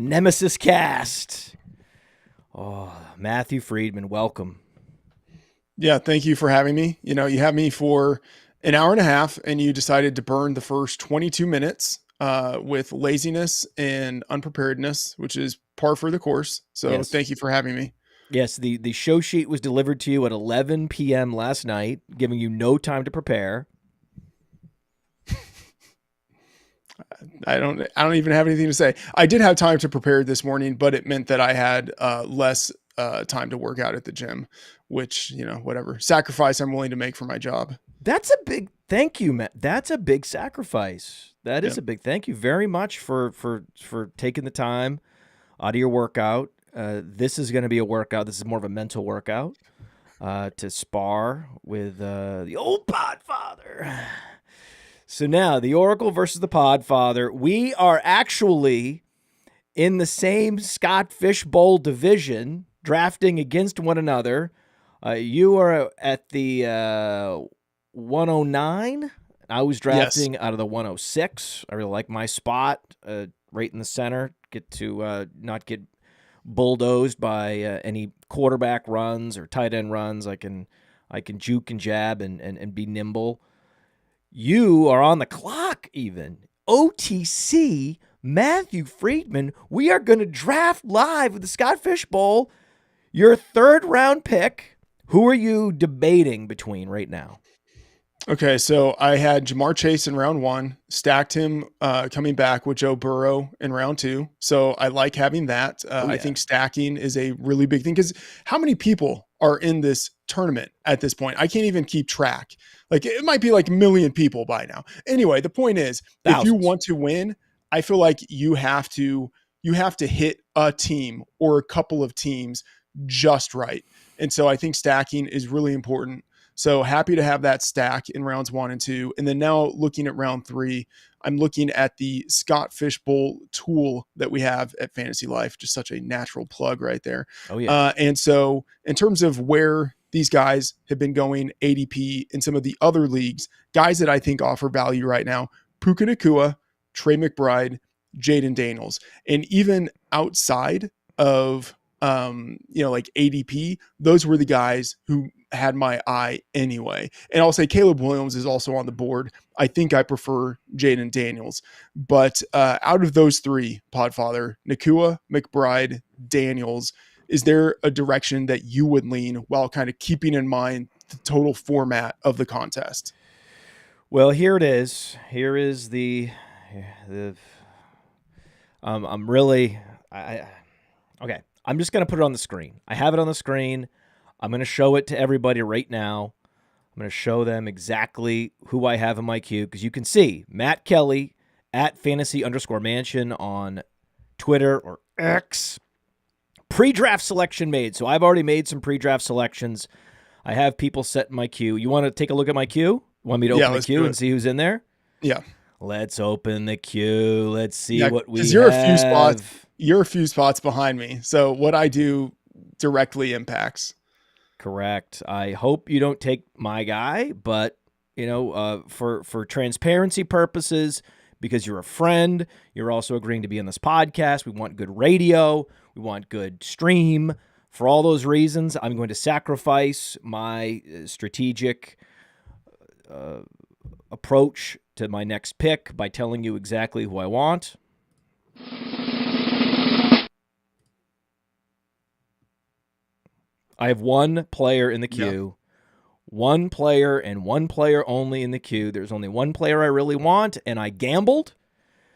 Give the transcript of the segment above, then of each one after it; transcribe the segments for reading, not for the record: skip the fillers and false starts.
Nemesis Cast. Oh, Matthew Freedman, welcome. Yeah, thank you for having me. You had me for an hour and a half, and you decided to burn the first 22 minutes with laziness and unpreparedness, which is par for the course. So Yes. Thank you for having me. Yes, the show sheet was delivered to you at 11 p.m. last night, giving you no time to prepare. I don't even have anything to say. I did have time to prepare this morning, but it meant that I had less time to work out at the gym, which, whatever sacrifice I'm willing to make for my job. That's a big thank you, Matt. That's a big sacrifice. That is a big thank you very much for taking the time out of your workout. This is going to be a workout. This is more of a mental workout to spar with the old Podfather. So now the Oracle versus the Podfather. We are actually in the same Scott Fish Bowl division, drafting against one another. You are at the 109. I was drafting out of the 106. I really like my spot, right in the center. Get to not get bulldozed by any quarterback runs or tight end runs. I can juke and jab and be nimble. You are on the clock even. OTC, Matthew Freedman, we are going to draft live with the Scott Fish Bowl. Your third round pick. Who are you debating between right now? Okay, so I had Jamar Chase in round 1, stacked him coming back with Joe Burrow in round 2. So I like having that. I think stacking is a really big thing because how many people are in this tournament at this point? I can't even keep track. Like it might be like a million people by now. Anyway, the point is, if you want to win, I feel like you have to hit a team or a couple of teams just right. And so I think stacking is really important. So happy to have that stack in rounds 1 and 2. And then now looking at round 3, I'm looking at the Scott Fish Bowl tool that we have at Fantasy Life. Just such a natural plug right there. Oh, yeah. And so in terms of where these guys have been going ADP in some of the other leagues, guys that I think offer value right now, Puka Nacua, Trey McBride, Jaden Daniels. And even outside of like ADP, those were the guys who had my eye anyway. And I'll say Caleb Williams is also on the board. I think I prefer Jaden Daniels, but out of those three, Podfather, Nacua, McBride, Daniels, is there a direction that you would lean while kind of keeping in mind the total format of the contest? Well, here it is. Here is okay. I'm just going to put it on the screen. I have it on the screen. I'm going to show it to everybody right now. I'm going to show them exactly who I have in my queue because you can see Matt Kelly at fantasy_mansion on Twitter or X. Pre-draft selection made. So I've already made some pre-draft selections. I have people set in my queue. You want to take a look at my queue? Want me to open the queue and see who's in there? Yeah. Let's open the queue. Let's see what we have. You're a few spots behind me. So what I do directly impacts. Correct. I hope you don't take my guy, but for transparency purposes, because you're a friend, you're also agreeing to be on this podcast. We want good radio. We want good stream. For all those reasons, I'm going to sacrifice my strategic approach to my next pick by telling you exactly who I want. I have one player in the queue, one player and one player only in the queue. There's only one player I really want, and I gambled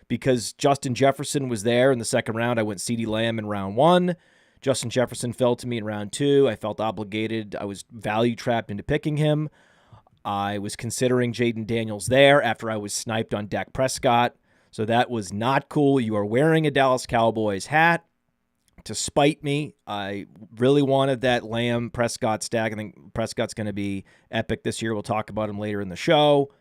because Justin Jefferson was there in the second round. I went CeeDee Lamb in round 1. Justin Jefferson fell to me in round 2. I felt obligated. I was value trapped into picking him. I was considering Jaden Daniels there after I was sniped on Dak Prescott. So that was not cool. You are wearing a Dallas Cowboys hat to spite me. I really wanted that Lamb Prescott stack. I think Prescott's going to be epic this year. We'll talk about him later in the show.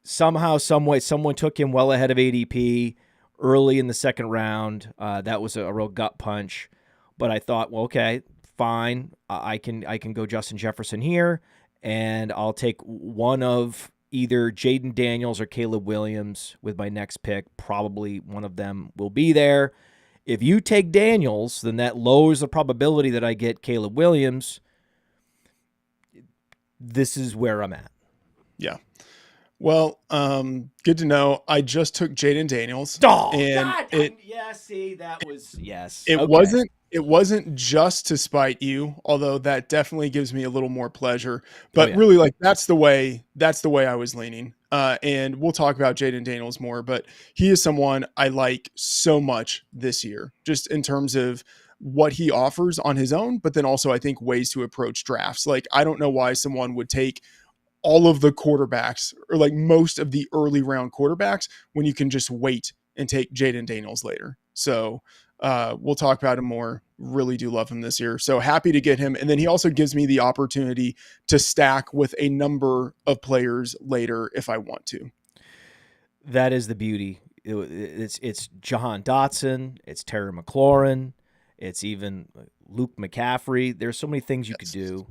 Somehow, some way, someone took him well ahead of ADP early in the second round. That was a real gut punch. But I thought, well, okay, fine. I can go Justin Jefferson here, and I'll take one of either Jaden Daniels or Caleb Williams with my next pick. Probably one of them will be there. If you take Daniels, then that lowers the probability that I get Caleb Williams. This is where I'm at. Yeah. Well, good to know. I just took Jaden Daniels. Oh, and God. See, that was, yes. It wasn't just to spite you, although that definitely gives me a little more pleasure. But really, like, that's the way I was leaning. And we'll talk about Jaden Daniels more, but he is someone I like so much this year, just in terms of what he offers on his own, but then also I think ways to approach drafts. Like, I don't know why someone would take all of the quarterbacks or like most of the early round quarterbacks when you can just wait and take Jaden Daniels later. So we'll talk about him more. Really do love him this year. So happy to get him. And then he also gives me the opportunity to stack with a number of players later if I want to. That is the beauty. It's Jahan Dotson. It's Terry McLaurin. It's even Luke McCaffrey. There's so many things you could do.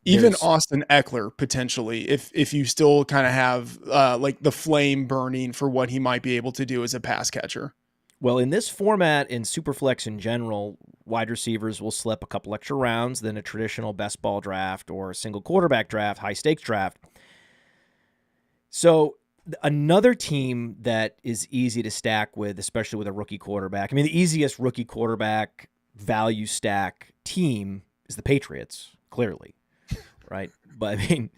Even Austin Eckler, potentially, if you still kind of have like the flame burning for what he might be able to do as a pass catcher. Well, in this format, in Superflex in general, wide receivers will slip a couple extra rounds than a traditional best ball draft or a single quarterback draft, high stakes draft. So another team that is easy to stack with, especially with a rookie quarterback. I mean, the easiest rookie quarterback value stack team is the Patriots, clearly. Right. But I mean,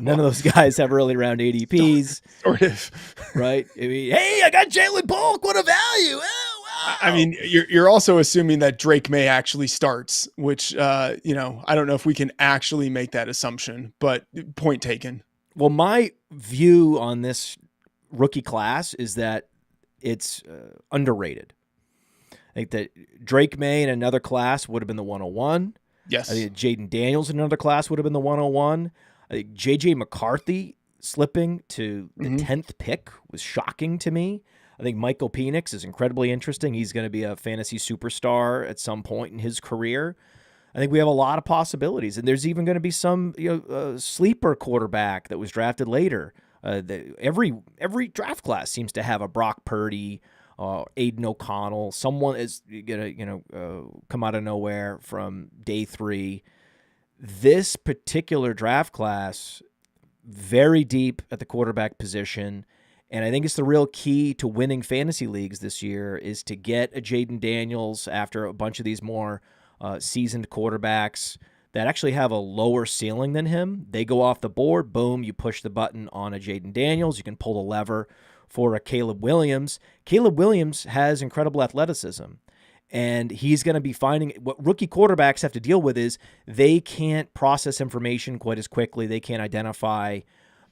none of those guys have early round ADPs. Sort of. Right. I mean, hey, I got Jalen Polk. What a value. Oh, wow. I mean, you're also assuming that Drake May actually starts, which, I don't know if we can actually make that assumption, but point taken. Well, my view on this rookie class is that it's underrated. I think that Drake May in another class would have been the 101. Yes. I think Jaden Daniels in another class would have been the 101. I think J.J. McCarthy slipping to the 10th pick was shocking to me. I think Michael Penix is incredibly interesting. He's going to be a fantasy superstar at some point in his career. I think we have a lot of possibilities, and there's even going to be some sleeper quarterback that was drafted later. Every draft class seems to have a Brock Purdy, Aiden O'Connell. Someone is going to come out of nowhere from day 3. This particular draft class, very deep at the quarterback position, and I think it's the real key to winning fantasy leagues this year is to get a Jaden Daniels after a bunch of these more seasoned quarterbacks that actually have a lower ceiling than him. They go off the board, boom, you push the button on a Jaden Daniels. You can pull the lever for a Caleb Williams. Caleb Williams has incredible athleticism, and he's going to be finding what rookie quarterbacks have to deal with is they can't process information quite as quickly. They can't identify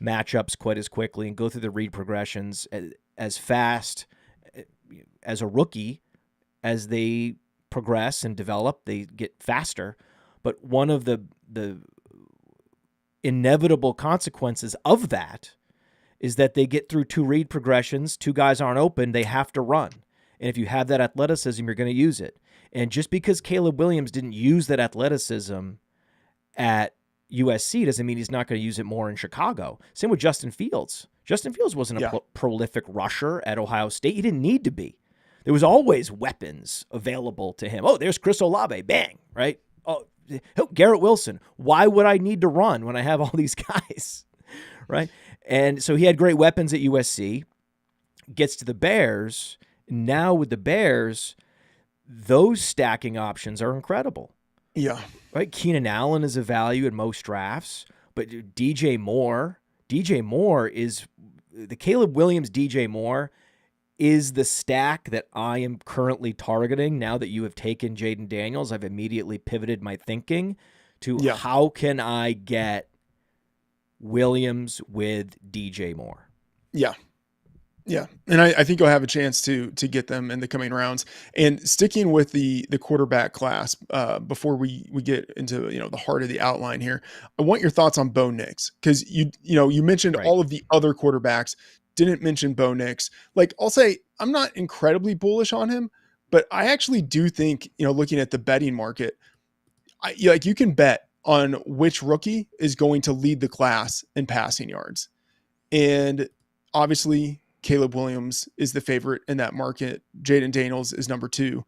matchups quite as quickly and go through the read progressions as fast as a rookie. As they progress and develop, they get faster. But one of the inevitable consequences of that is that they get through 2 read progressions, 2 guys aren't open, they have to run. And if you have that athleticism, you're going to use it. And just because Caleb Williams didn't use that athleticism at USC doesn't mean he's not going to use it more in Chicago. Same with Justin Fields. Justin Fields wasn't a prolific rusher at Ohio State. He didn't need to be. There was always weapons available to him. Oh, there's Chris Olave. Bang, right? Oh, Garrett Wilson. Why would I need to run when I have all these guys, right? And so he had great weapons at USC, gets to the Bears. Now with the Bears, those stacking options are incredible. Yeah. Right? Keenan Allen is a value in most drafts, but DJ Moore is the Caleb Williams DJ Moore is the stack that I am currently targeting. Now that you have taken Jaden Daniels, I've immediately pivoted my thinking to how can I get Williams with DJ Moore? Yeah. Yeah. And I think you'll have a chance to get them in the coming rounds. And sticking with the quarterback class, before we get into, the heart of the outline here, I want your thoughts on Bo Nix. Cause you mentioned all of the other quarterbacks, didn't mention Bo Nix. Like, I'll say I'm not incredibly bullish on him, but I actually do think, looking at the betting market, you can bet on which rookie is going to lead the class in passing yards. And obviously Caleb Williams is the favorite in that market. Jaden Daniels is number 2.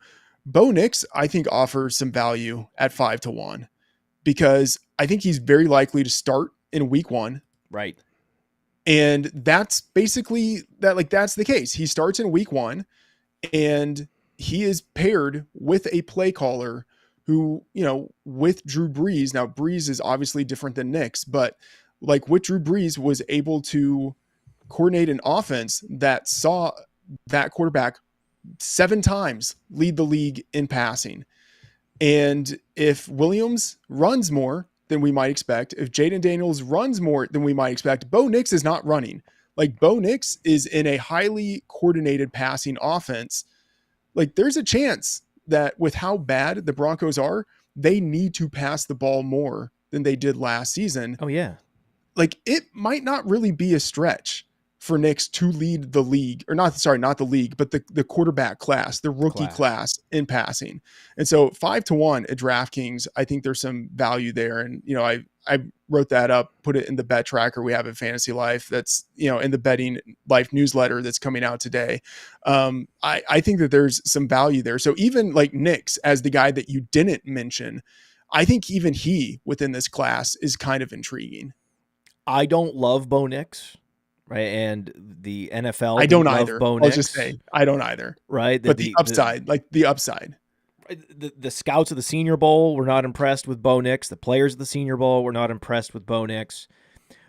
Bo Nix, I think, offers some value at 5-1 because I think he's very likely to start in week 1. Right. And that's basically that. Like, that's the case. He starts in week 1 and he is paired with a play caller who, with Drew Brees. Now, Brees is obviously different than Nix, but like with Drew Brees was able to coordinate an offense that saw that quarterback 7 times lead the league in passing. And if Williams runs more than we might expect, if Jaden Daniels runs more than we might expect, Bo Nix is not running. Like, Bo Nix is in a highly coordinated passing offense. Like, there's a chance that with how bad the Broncos are, they need to pass the ball more than they did last season. Oh, yeah. Like, it might not really be a stretch for Nix to lead the league, or not the league, but the quarterback class, the rookie class in passing. And so 5-1 at DraftKings, I think there's some value there. And, I wrote that up, put it in the bet tracker we have at Fantasy Life. That's, in the Betting Life newsletter that's coming out today. I think that there's some value there. So even like Nix as the guy that you didn't mention, I think even he within this class is kind of intriguing. I don't love Bo Nix. Right. And the NFL, I don't either. Bo I'll Nix, just say, I don't either. Right. But the upside. The scouts of the Senior Bowl were not impressed with Bo Nix. The players of the Senior Bowl were not impressed with Bo Nix.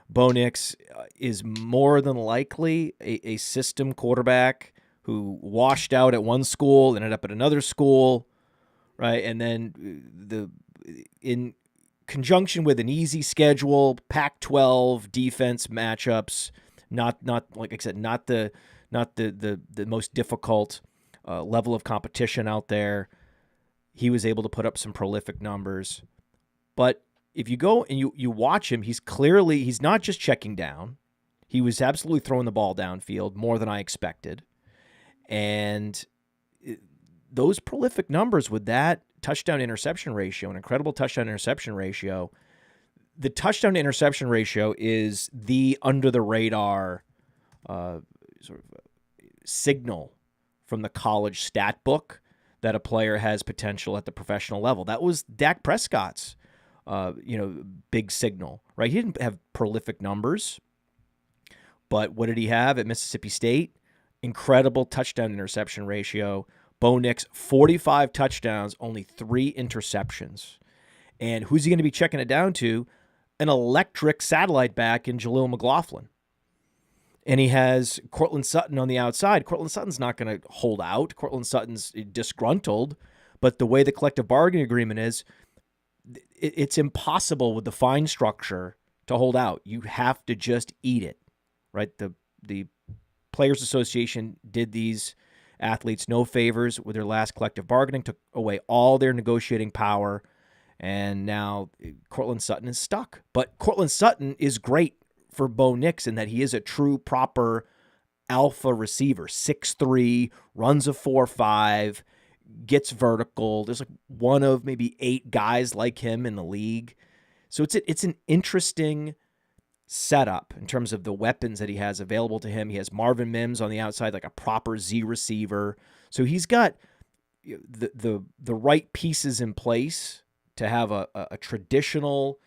Bo Nix is more than likely a system quarterback who washed out at one school, ended up at another school. Right. And then in conjunction with an easy schedule, Pac-12 defense matchups, not like I said, not the most difficult level of competition out there. He was able to put up some prolific numbers. But if you go and you watch him, he's not just checking down. He was absolutely throwing the ball downfield more than I expected. And those prolific numbers with that touchdown-interception ratio, an incredible touchdown-interception ratio, the touchdown-to-interception ratio is the under-the-radar sort of signal from the college stat book that a player has potential at the professional level. That was Dak Prescott's, big signal, right? He didn't have prolific numbers, but what did he have at Mississippi State? Incredible touchdown-interception ratio. Bo Nix, 45 touchdowns, only 3 interceptions. And who's he going to be checking it down to? An electric satellite back in Jaleel McLaughlin. And he has Cortland Sutton on the outside. Cortland Sutton's not going to hold out. Cortland Sutton's disgruntled. But the way the collective bargaining agreement is, it's impossible with the fine structure to hold out. You have to just eat it, right? The Players Association did these athletes no favors with their last collective bargaining, took away all their negotiating power, and now Cortland Sutton is stuck. But Cortland Sutton is great for Bo Nix in that he is a true, proper alpha receiver, 6'3", runs a 4.5, gets vertical. There's like one of maybe 8 guys like him in the league. So it's an interesting setup in terms of the weapons that he has available to him. He has Marvin Mims on the outside, like a proper Z receiver. So he's got the right pieces in place to have a traditional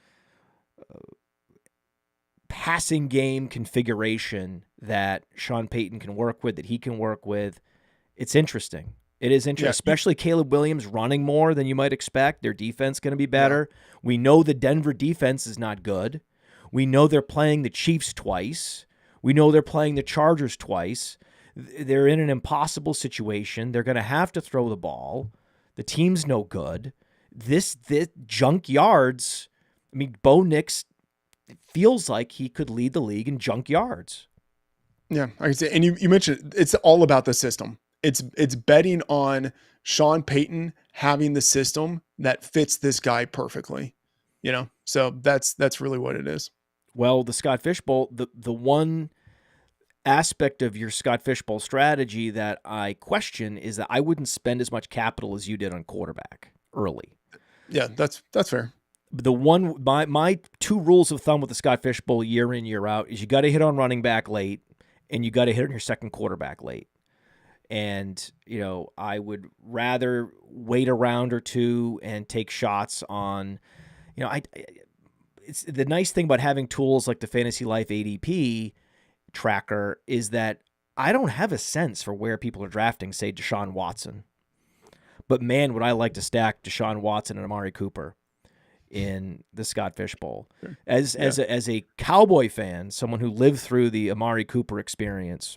passing game configuration that Sean Payton can work with, that he can work with. It's interesting. It is interesting, especially Caleb Williams running more than you might expect. Their defense going to be better. Yeah. We know the Denver defense is not good. We know they're playing the Chiefs twice. We know they're playing the Chargers twice. They're in an impossible situation. They're going to have to throw the ball. The team's no good. This junk yards, I mean, Bo Nix feels like he could lead the league in junk yards. Yeah, I can say, and you mentioned it's all about the system. It's betting on Sean Payton having the system that fits this guy perfectly. So that's really what it is. Well, the Scott Fish Bowl, the one aspect of your Scott Fish Bowl strategy that I question is that I wouldn't spend as much capital as you did on quarterback early. Yeah, that's fair. The one my 2 rules of thumb with the Scott Fish Bowl year in, year out is you got to hit on running back late and you got to hit on your second quarterback late. And, I would rather wait a round or two and take shots on, it's the nice thing about having tools like the Fantasy Life ADP tracker is that I don't have a sense for where people are drafting, say, Deshaun Watson. But man, would I like to stack Deshaun Watson and Amari Cooper in the Scott Fish Bowl. As a Cowboy fan, someone who lived through the Amari Cooper experience,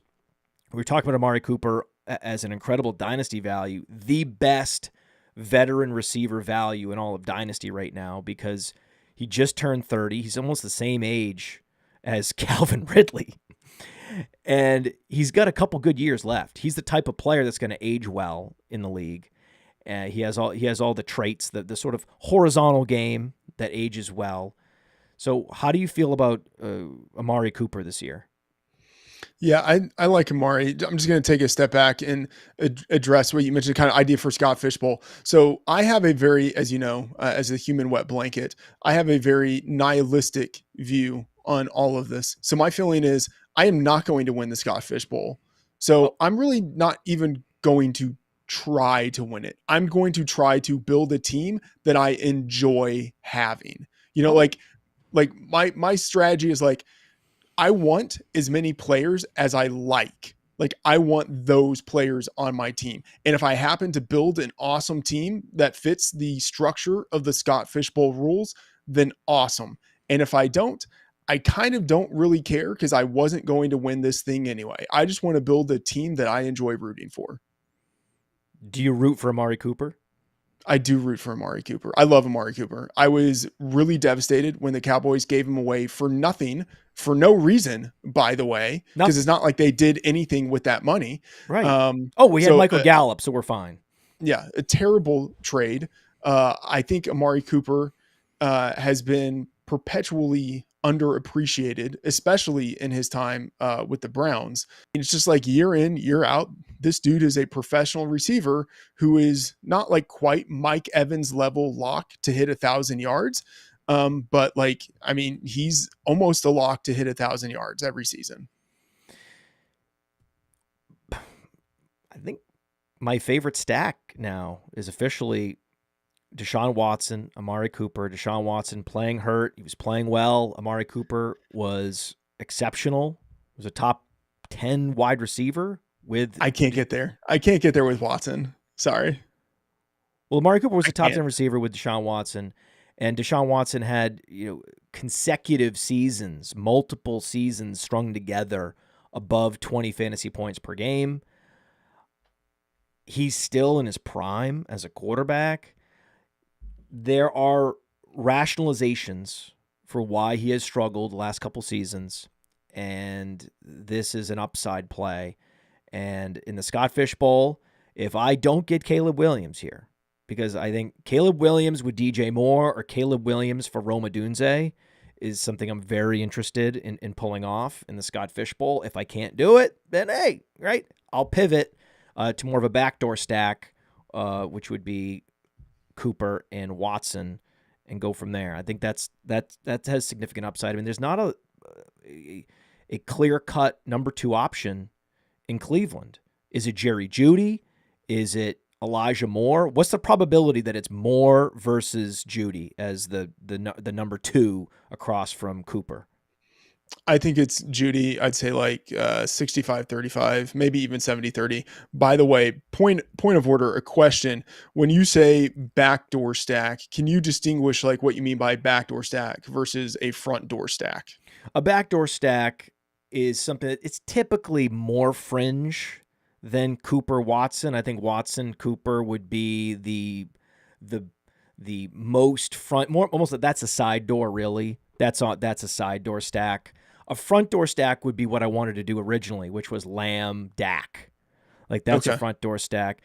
we were talking about Amari Cooper as an incredible dynasty value, the best veteran receiver value in all of Dynasty right now, because he just turned 30. He's almost the same age as Calvin Ridley. And he's got a couple good years left. He's the type of player that's going to age well in the league. He has all the traits, the sort of horizontal game that ages well. So how do you feel about Amari Cooper this year? Yeah, I like Amari. I'm just going to take a step back and address what you mentioned, kind of idea for Scott Fish Bowl. So I have a very, as you know, as a human wet blanket, I have a very nihilistic view on all of this. So my feeling is I am not going to win the Scott Fish Bowl. So I'm really not even going to try to win it. I'm going to try to build a team that I enjoy having. Like my strategy is like, I want as many players as I like. Like I want those players on my team. And if I happen to build an awesome team that fits the structure of the Scott Fish Bowl rules, then awesome. And if I don't, I kind of don't really care because I wasn't going to win this thing anyway. I just want to build a team that I enjoy rooting for. Do you root for Amari Cooper? I do root for Amari Cooper. I love Amari Cooper. I was really devastated when the Cowboys gave him away for nothing, for no reason, by the way, because it's not like they did anything with that money. Right. We had Michael Gallup, so we're fine. Yeah, a terrible trade. I think Amari Cooper has been perpetually underappreciated, especially in his time with the Browns. And it's just like year in, year out, this dude is a professional receiver who is not like quite Mike Evans level lock to hit 1,000 yards. But he's almost a lock to hit 1,000 yards every season. I think my favorite stack now is officially Deshaun Watson, Amari Cooper. Deshaun Watson playing hurt. He was playing well. Amari Cooper was exceptional. He was a top 10 wide receiver with... I can't get there. I can't get there with Watson. Sorry. Well, Amari Cooper was a top 10 receiver with Deshaun Watson. And Deshaun Watson had, consecutive seasons, multiple seasons strung together above 20 fantasy points per game. He's still in his prime as a quarterback. There are rationalizations for why he has struggled the last couple seasons, and this is an upside play. And in the Scott Fish Bowl, if I don't get Caleb Williams here, because I think Caleb Williams with DJ Moore or Caleb Williams for Rome Odunze is something I'm very interested in pulling off in the Scott Fish Bowl. If I can't do it, then hey, right, I'll pivot to more of a backdoor stack, which would be Cooper and Watson, and go from there. I think that has significant upside. I mean, there's not a clear-cut number 2 option in Cleveland. Is it Jerry Jeudy? Is it Elijah Moore? What's the probability that it's Moore versus Jeudy as the number 2 across from Cooper? I think it's Jeudy. I'd say like 65-35, maybe even 70-30. By the way, point of order, a question. When you say backdoor stack, can you distinguish like what you mean by backdoor stack versus a front door stack? A backdoor stack is something that it's typically more fringe than Cooper Watson. I think Watson Cooper would be the most front, more almost that's a side door really. That's a side door stack. A front door stack would be what I wanted to do originally, which was Lamb Dak. Like that's a front door stack.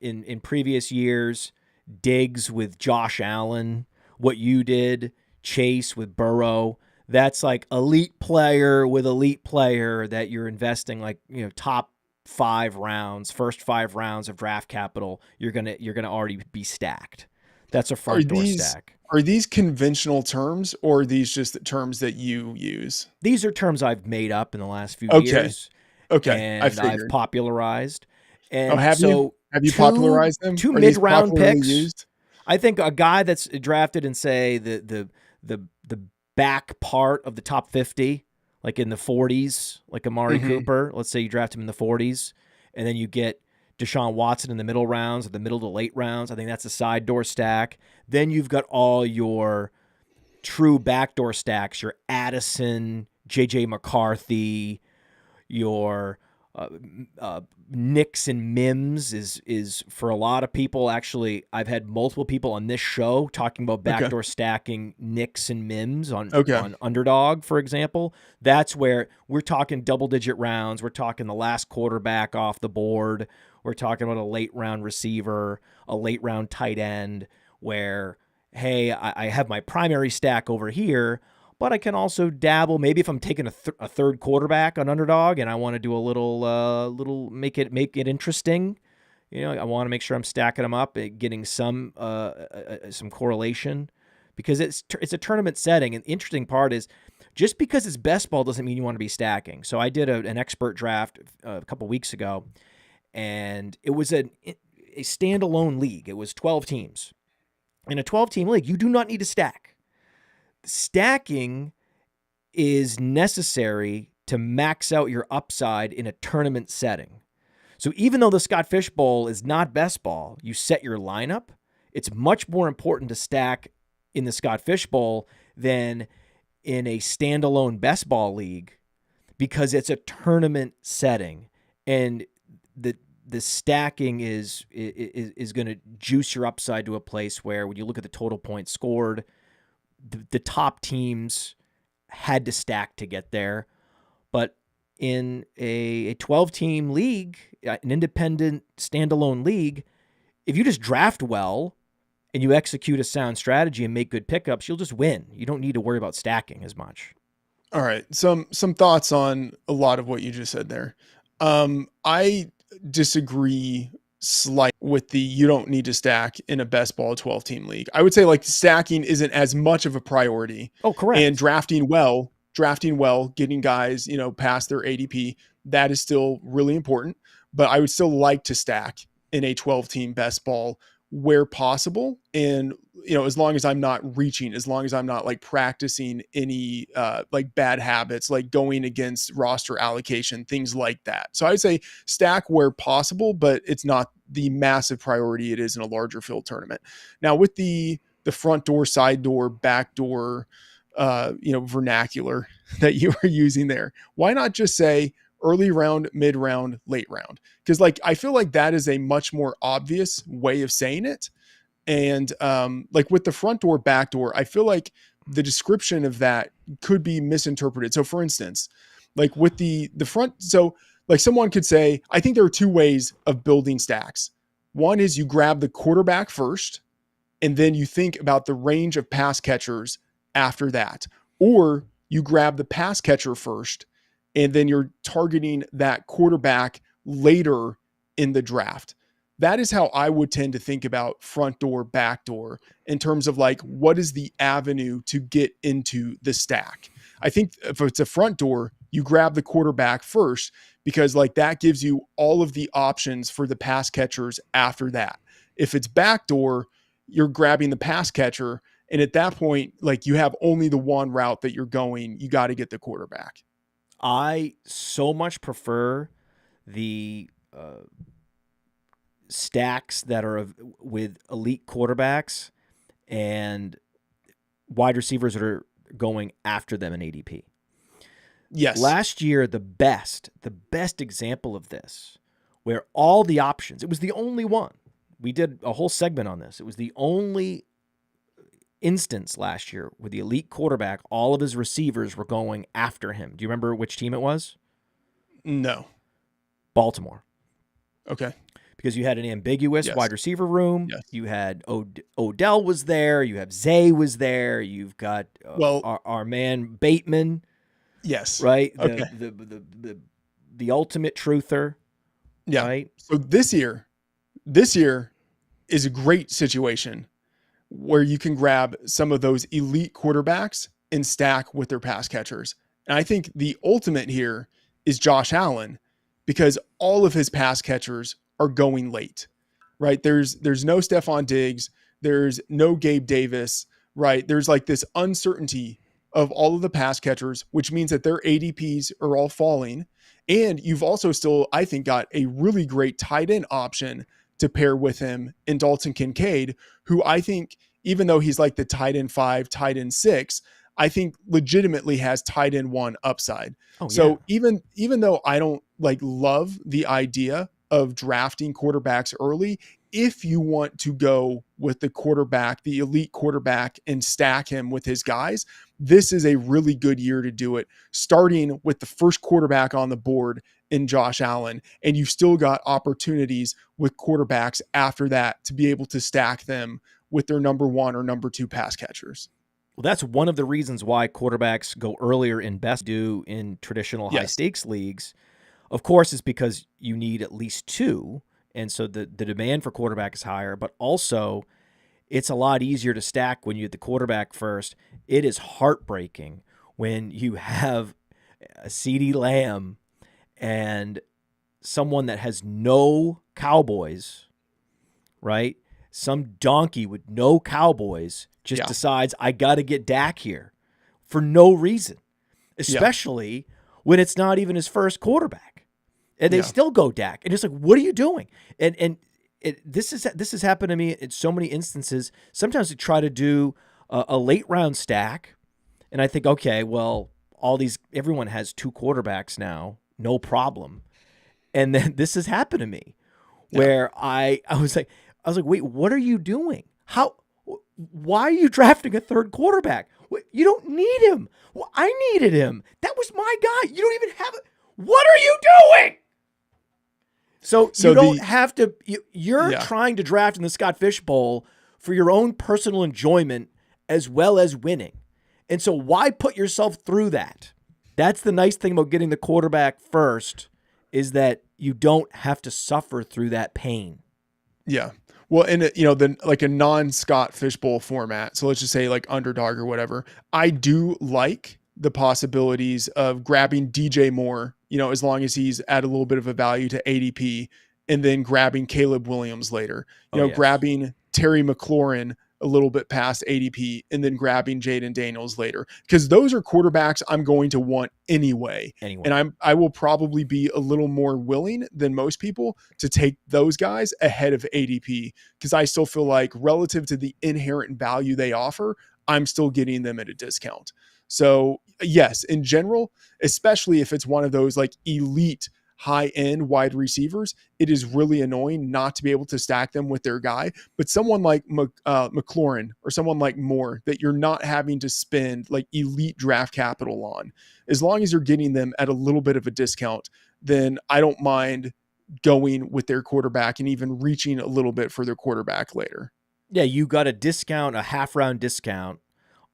In previous years, Diggs with Josh Allen, what you did, Chase with Burrow. That's like elite player with elite player that you're investing like, top 5 rounds, first 5 rounds of draft capital. You're gonna already be stacked. That's a front door stack. Are these conventional terms or are these just the terms that you use? These are terms I've made up in the last few years. Okay, I and I've figured. popularized. Oh, And have you? so Have you popularized them? two Are these mid-round popularly picks. used? I think a guy that's drafted in, say, the back part of the top 50, like in the 40s, like Amari Cooper. Let's say you draft him in the 40s, and then you get Deshaun Watson in the middle rounds or the middle to late rounds. I think that's a side door stack. Then you've got all your true backdoor stacks, your Addison, J.J. McCarthy, your Nicks and Mims is for a lot of people. Actually, I've had multiple people on this show talking about backdoor stacking Nicks and Mims on Underdog, for example. That's where we're talking double-digit rounds. We're talking the last quarterback off the board. We're talking about a late-round receiver, a late-round tight end, where, hey, I have my primary stack over here, but I can also dabble. Maybe if I'm taking a third quarterback on Underdog and I want to do a little make it interesting, I want to make sure I'm stacking them up, getting some correlation, because it's a tournament setting. And the interesting part is, just because it's best ball doesn't mean you want to be stacking. So I did an expert draft a couple weeks ago, and it was a standalone league. It was 12 teams. In a 12-team league, you do not need to stack. Stacking is necessary to max out your upside in a tournament setting. So even though the Scott Fish Bowl is not best ball, you set your lineup, it's much more important to stack in the Scott Fish Bowl than in a standalone best ball league, because it's a tournament setting, and the stacking is going to juice your upside to a place where, when you look at the total points scored, the top teams had to stack to get there. But in a 12-team league, an independent standalone league, if you just draft well and you execute a sound strategy and make good pickups, you'll just win. You don't need to worry about stacking as much. All right. Some thoughts on a lot of what you just said there. I disagree slight with the you don't need to stack in a best ball 12-team league. I would say like stacking isn't as much of a priority. Oh, correct. And drafting well, getting guys, past their ADP, that is still really important. But I would still like to stack in a 12-team best ball where possible. And, as long as I'm not reaching, as long as I'm not like practicing any like bad habits, like going against roster allocation, things like that. So I would say stack where possible, but it's not the massive priority it is in a larger field tournament. Now with the front door, side door, back door, vernacular that you were using there, why not just say early round, mid round, late round? Because like, I feel like that is a much more obvious way of saying it. And like with the front door, back door, I feel like the description of that could be misinterpreted. So for instance, like with the front, so like someone could say, I think there are two ways of building stacks. One is you grab the quarterback first, and then you think about the range of pass catchers after that. Or you grab the pass catcher first, and then you're targeting that quarterback later in the draft. That is how I would tend to think about front door, back door, in terms of like, what is the avenue to get into the stack? I think if it's a front door, you grab the quarterback first, because like that gives you all of the options for the pass catchers after that. If it's back door, you're grabbing the pass catcher. And at that point, like you have only the one route that you're going, you got to get the quarterback. I so much prefer the stacks that are with elite quarterbacks and wide receivers that are going after them in ADP. Yes. Last year, the best example of this, where all the options, it was the only one. We did a whole segment on this. It was the only instance last year with the elite quarterback, all of his receivers were going after him. Do you remember which team it was? No. Baltimore. Okay. Because you had an ambiguous wide receiver room. Yes. You had Odell was there. You have Zay was there. You've got our man Bateman. Yes. Right. Okay. The ultimate truther. Yeah. Right. So this year is a great situation where you can grab some of those elite quarterbacks and stack with their pass catchers. And I think the ultimate here is Josh Allen, because all of his pass catchers are going late, right? There's no Stephon Diggs. There's no Gabe Davis, right? There's like this uncertainty of all of the pass catchers, which means that their ADPs are all falling. And you've also still, I think, got a really great tight end option to pair with him in Dalton Kincaid, who I think, even though he's like the tight end 5, tight end 6, I think legitimately has tight end 1 upside. Oh, so yeah. even though I don't like love the idea of drafting quarterbacks early, if you want to go with the quarterback, the elite quarterback, and stack him with his guys, this is a really good year to do it, starting with the first quarterback on the board in Josh Allen. And you've still got opportunities with quarterbacks after that to be able to stack them with their number 1 or number 2 pass catchers. Well, that's one of the reasons why quarterbacks go earlier in best do in traditional high stakes leagues. Of course, it's because you need at least 2. And so the demand for quarterback is higher, but also it's a lot easier to stack when you get the quarterback first. It is heartbreaking when you have a CeeDee Lamb and someone that has no Cowboys, right? Some donkey with no Cowboys just decides, I got to get Dak here for no reason, especially when it's not even his first quarterback. And they still go Dak. And it's like, what are you doing? And this has happened to me in so many instances. Sometimes they try to do a late round stack. And I think, okay, well, everyone has 2 quarterbacks now, no problem. And then this has happened to me where I was like, wait, what are you doing? Why are you drafting a 3rd quarterback? You don't need him. Well, I needed him. That was my guy. You don't even have it. What are you doing? So you don't have to. You're trying to draft in the Scott Fish Bowl for your own personal enjoyment as well as winning. And so why put yourself through that? That's the nice thing about getting the quarterback first, is that you don't have to suffer through that pain. Yeah. Well, in like a non-Scott Fish Bowl format, so let's just say like Underdog or whatever, I do like the possibilities of grabbing DJ Moore, as long as he's at a little bit of a value to ADP, and then grabbing Caleb Williams later, grabbing Terry McLaurin a little bit past ADP, and then grabbing Jaden Daniels later, because those are quarterbacks I'm going to want anyway. And I will probably be a little more willing than most people to take those guys ahead of ADP, because I still feel like relative to the inherent value they offer, I'm still getting them at a discount. So yes, in general, especially if it's one of those like elite high-end wide receivers, it is really annoying not to be able to stack them with their guy. But someone like McLaurin or someone like Moore that you're not having to spend like elite draft capital on, as long as you're getting them at a little bit of a discount, then I don't mind going with their quarterback and even reaching a little bit for their quarterback later. Yeah, you got a discount, a half-round discount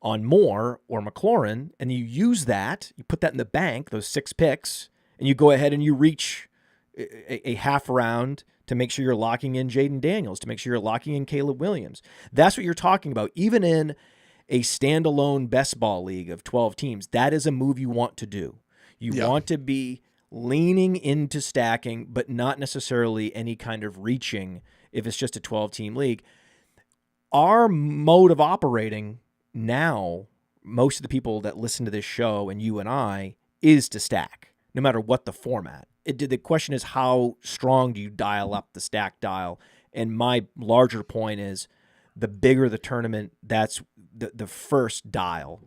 on Moore or McLaurin, and you use that, you put that in the bank, those 6 picks, and you go ahead and you reach a half round to make sure you're locking in Jaden Daniels, to make sure you're locking in Caleb Williams. That's what you're talking about. Even in a standalone best ball league of 12 teams, that is a move you want to do. You want to be leaning into stacking, but not necessarily any kind of reaching if it's just a 12-team league. Our mode of operating now, most of the people that listen to this show and you and I, is to stack, no matter what the format. The question is, how strong do you dial up the stack dial? And my larger point is, the bigger the tournament, that's the first dial,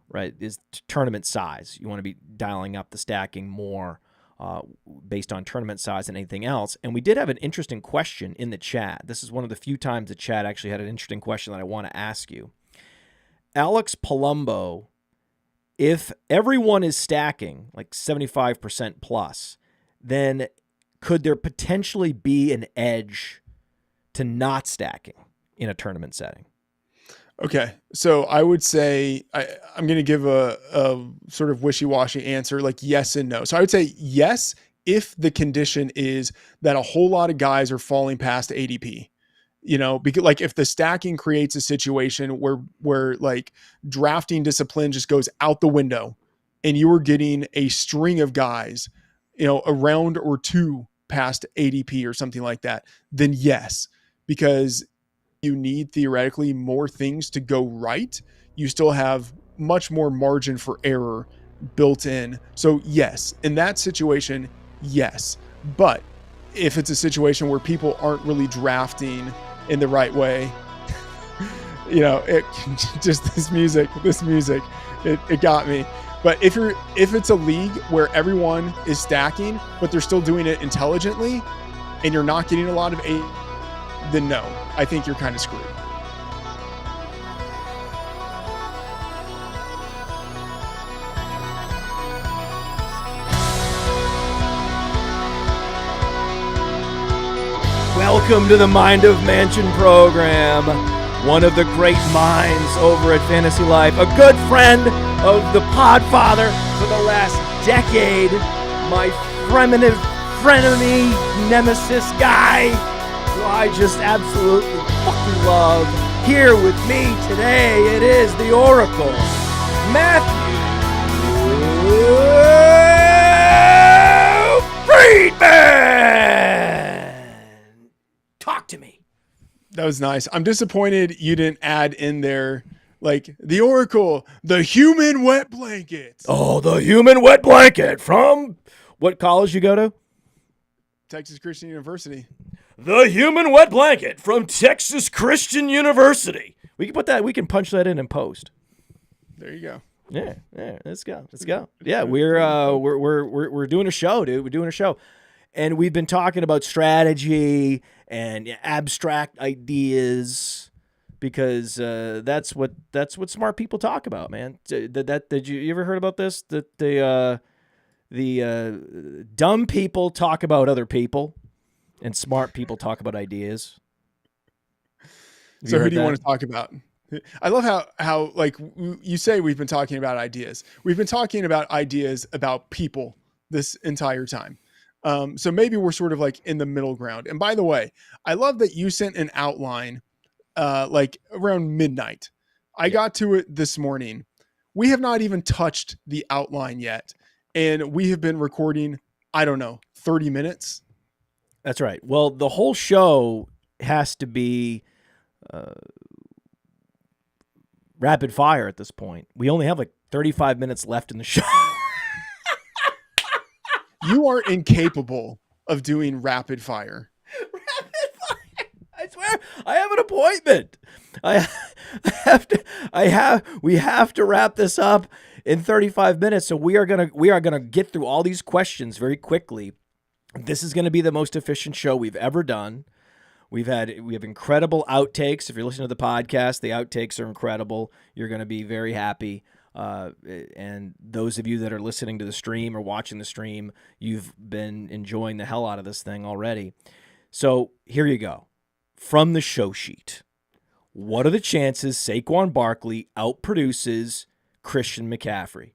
right, is tournament size. You want to be dialing up the stacking more based on tournament size than anything else. And we did have an interesting question in the chat. This is one of the few times the chat actually had an interesting question that I want to ask you. Alex Palumbo, if everyone is stacking like 75% plus, then could there potentially be an edge to not stacking in a tournament setting? Okay, so I would say I'm going to give a sort of wishy-washy answer, like yes and no. So I would say yes if the condition is that a whole lot of guys are falling past ADP. Because like if the stacking creates a situation where like drafting discipline just goes out the window and you are getting a string of guys, a round or two past ADP or something like that, then yes, because you need theoretically more things to go right. You still have much more margin for error built in. So yes, in that situation, yes. But if it's a situation where people aren't really drafting in the right way, it just this music, it got me. But if it's a league where everyone is stacking, but they're still doing it intelligently and you're not getting a lot of then no, I think you're kind of screwed. Welcome to the Mind of Mansion program. One of the great minds over at Fantasy Life, a good friend of the Podfather for the last decade, my frenemy nemesis guy, who I just absolutely fucking love. Here with me today, it is the Oracle, Matthew Freedman. Talk to me. That was nice. I'm disappointed you didn't add in there like the Oracle, the human wet blanket. Oh, the human wet blanket from what college you go to? Texas Christian University. The human wet blanket from Texas Christian University. We can put that. We can punch that in post. There you go. Yeah. Let's go. Yeah, we're doing a show, dude. We're doing a show, and we've been talking about strategy and abstract ideas because that's what smart people talk about, man. Did you ever heard about this? That the dumb people talk about other people, and smart people talk about ideas. So who do you want to talk about? I love how like you say we've been talking about ideas. We've been talking about ideas about people this entire time. So maybe we're sort of like in the middle ground. And by the way, I love that you sent an outline like around midnight. I got to it this morning. We have not even touched the outline yet. And we have been recording, I don't know, 30 minutes. That's right. Well, the whole show has to be rapid fire at this point. We only have like 35 minutes left in the show. You are incapable of doing rapid fire. Rapid fire. I swear, I have an appointment. We have to wrap this up in 35 minutes. So we are gonna get through all these questions very quickly. This is going to be the most efficient show we've ever done. We have incredible outtakes. If you're listening to the podcast, the outtakes are incredible. You're going to be very happy. And those of you that are listening to the stream or watching the stream, you've been enjoying the hell out of this thing already. So here you go. From the show sheet, what are the chances Saquon Barkley outproduces Christian McCaffrey?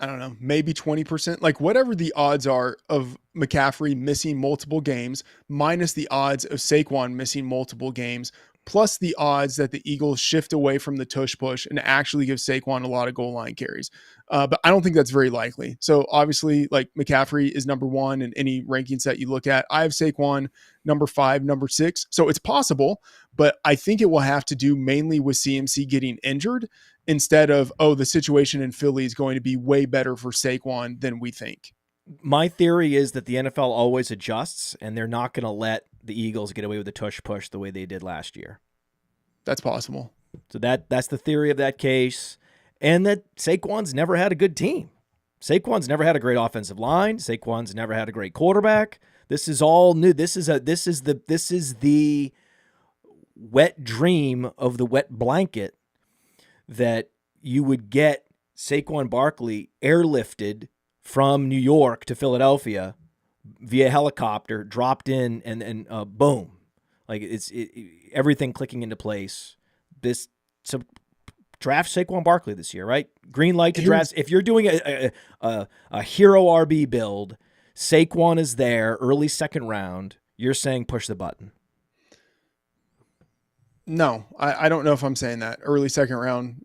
I don't know, maybe 20%, like whatever the odds are of McCaffrey missing multiple games, minus the odds of Saquon missing multiple games, plus the odds that the Eagles shift away from the tush push and actually give Saquon a lot of goal line carries. But I don't think that's very likely. So obviously, like McCaffrey is number one in any rankings that you look at. I have Saquon number 5, number 6. So it's possible, but I think it will have to do mainly with CMC getting injured instead of, the situation in Philly is going to be way better for Saquon than we think. My theory is that the NFL always adjusts, and they're not going to let the Eagles get away with the tush push the way they did last year. That's possible. So that's the theory of that case, and that Saquon's never had a good team. Saquon's never had a great offensive line. Saquon's never had a great quarterback. This is all new. This is the wet dream of the wet blanket that you would get Saquon Barkley airlifted from New York to Philadelphia via helicopter, dropped in, and boom. Like everything clicking into place. So draft Saquon Barkley this year, right? Green light to draft. If you're doing a hero RB build, Saquon is there, early second round. You're saying push the button. No, I don't know if I'm saying that. Early second round,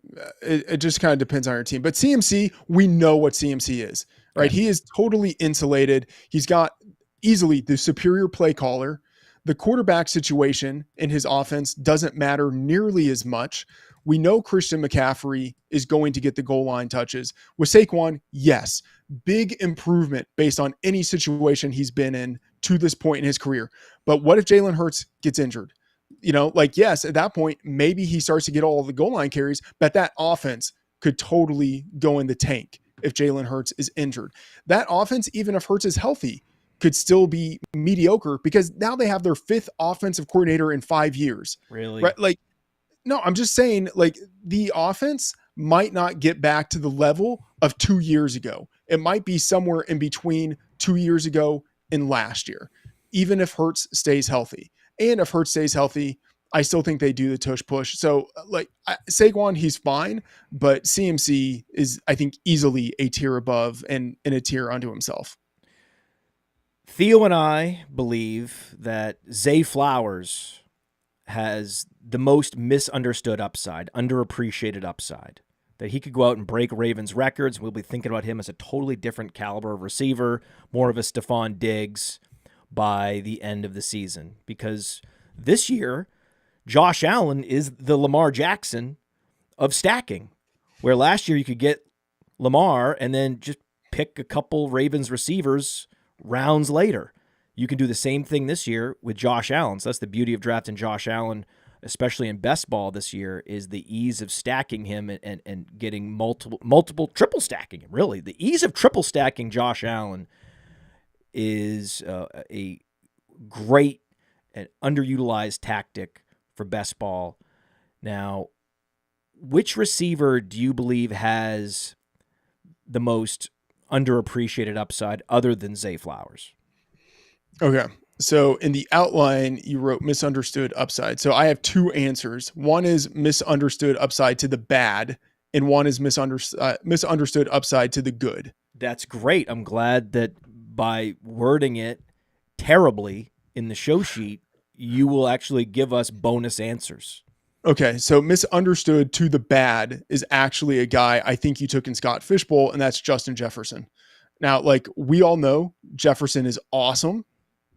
it just kind of depends on your team. But CMC, we know what CMC is. right? Okay. He is totally insulated. He's got easily the superior play caller. The quarterback situation in his offense doesn't matter nearly as much. We know Christian McCaffrey is going to get the goal line touches. With Saquon, yes, big improvement based on any situation he's been in to this point in his career. But what if Jalen Hurts gets injured? Yes, at that point, maybe he starts to get all the goal line carries, but that offense could totally go in the tank if Jalen Hurts is injured. That offense, even if Hurts is healthy, could still be mediocre because now they have their 5th offensive coordinator in 5 years. Really? Right? No, I'm just saying, the offense might not get back to the level of 2 years ago. It might be somewhere in between 2 years ago and last year, even if Hurts stays healthy. And if Hurts stays healthy, I still think they do the tush push. So, Saquon, he's fine, but CMC is, I think, easily a tier above and in a tier unto himself. Theo and I believe that Zay Flowers has the most misunderstood upside, underappreciated upside, that he could go out and break Ravens records. We'll be thinking about him as a totally different caliber of receiver, more of a Stephon Diggs by the end of the season. Because this year, Josh Allen is the Lamar Jackson of stacking, where last year you could get Lamar and then just pick a couple Ravens receivers rounds later. You can do the same thing this year with Josh Allen. So that's the beauty of drafting Josh Allen, especially in best ball this year, is the ease of stacking him and getting multiple triple stacking him. Really, the ease of triple stacking Josh Allen is a great and underutilized tactic for best ball. Now, which receiver do you believe has the most underappreciated upside other than Zay Flowers? Okay. So in the outline, you wrote misunderstood upside. So I have 2 answers. One is misunderstood upside to the bad, and one is misunderstood upside to the good. That's great. I'm glad that by wording it terribly in the show sheet, you will actually give us bonus answers. Okay, so misunderstood to the bad is actually a guy I think you took in Scott Fishbowl, and that's Justin Jefferson. Now, we all know Jefferson is awesome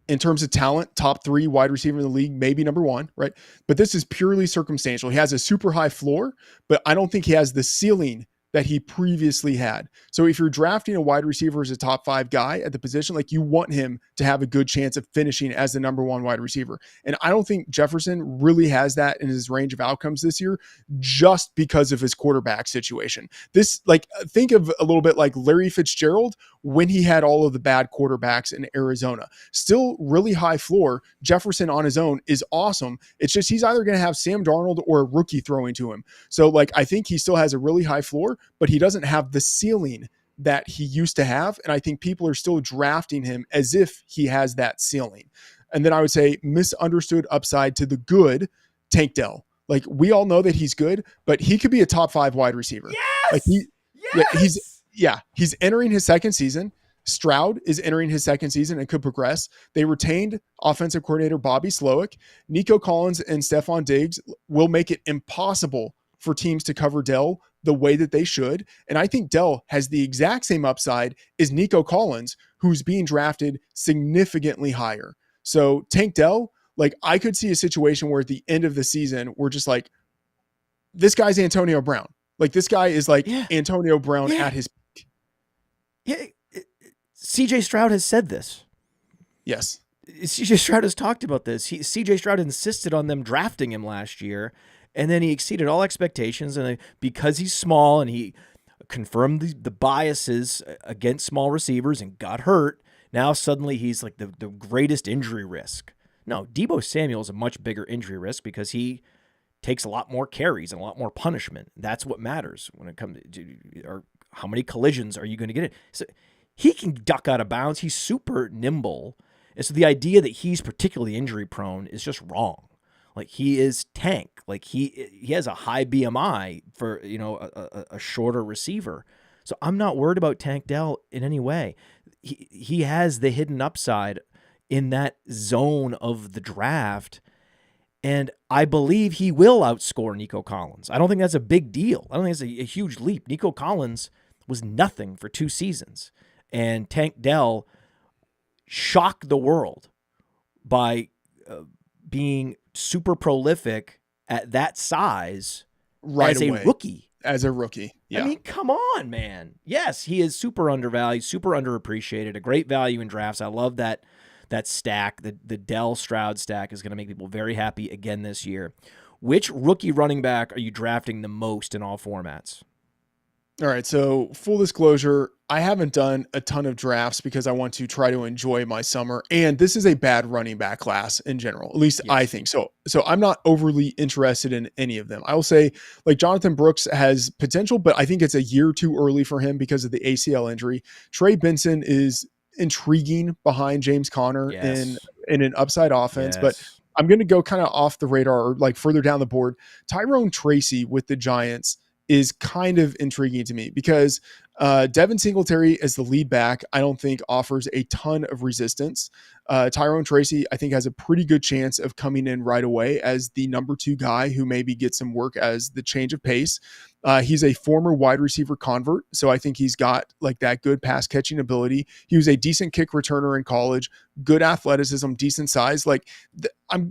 in terms of talent, top 3 wide receiver in the league, maybe number 1, right? But this is purely circumstantial. He has a super high floor, but I don't think he has the ceiling that he previously had. So if you're drafting a wide receiver as a top 5 guy at the position, you want him to have a good chance of finishing as the number 1 wide receiver. And I don't think Jefferson really has that in his range of outcomes this year, just because of his quarterback situation. This, think of a little bit like Larry Fitzgerald when he had all of the bad quarterbacks in Arizona. Still really high floor. Jefferson on his own is awesome. It's just he's either going to have Sam Darnold or a rookie throwing to him. So I think he still has a really high floor, but he doesn't have the ceiling that he used to have. And I think people are still drafting him as if he has that ceiling. And then I would say misunderstood upside to the good, Tank Dell. We all know that he's good, but he could be a top 5 wide receiver. Yes! He's entering his second season. Stroud is entering his second season and could progress. They retained offensive coordinator Bobby Slowick. Nico Collins and Stephon Diggs will make it impossible for teams to cover Dell the way that they should. And I think Dell has the exact same upside as Nico Collins, who's being drafted significantly higher. So Tank Dell, I could see a situation where at the end of the season, we're just this guy's Antonio Brown. This guy is Antonio Brown at his peak. Yeah. CJ Stroud has said this. Yes. CJ Stroud has talked about this. CJ Stroud insisted on them drafting him last year, and then he exceeded all expectations. And because he's small and he confirmed the biases against small receivers and got hurt, now suddenly he's the greatest injury risk. No, Deebo Samuel is a much bigger injury risk because he takes a lot more carries and a lot more punishment. That's what matters when it comes to or how many collisions are you going to get in. So he can duck out of bounds. He's super nimble. And so the idea that he's particularly injury prone is just wrong. He is Tank. He has a high BMI for, a shorter receiver. So I'm not worried about Tank Dell in any way. He has the hidden upside in that zone of the draft. And I believe he will outscore Nico Collins. I don't think that's a big deal. I don't think it's a huge leap. Nico Collins was nothing for 2 seasons. And Tank Dell shocked the world by being super prolific at that size as a rookie. As a rookie. Yeah. I mean, come on, man. Yes, he is super undervalued, super underappreciated, a great value in drafts. I love that stack. The Dell Stroud stack is going to make people very happy again this year. Which rookie running back are you drafting the most in all formats? All right. So full disclosure, I haven't done a ton of drafts because I want to try to enjoy my summer. And this is a bad running back class in general, at least yes. I think so. So I'm not overly interested in any of them. I will say like Jonathan Brooks has potential, but I think it's a year too early for him because of the ACL injury. Trey Benson is intriguing behind James Conner in an upside offense, but I'm going to go kind of off the radar or like further down the board. Tyrone Tracy with the Giants is kind of intriguing to me because Devin Singletary as the lead back, I don't think offers a ton of resistance. Tyrone Tracy, I think, has a pretty good chance of coming in right away as the number 2 guy who maybe gets some work as the change of pace. He's a former wide receiver convert, so I think he's got like that good pass catching ability. He was a decent kick returner in college, good athleticism, decent size. Like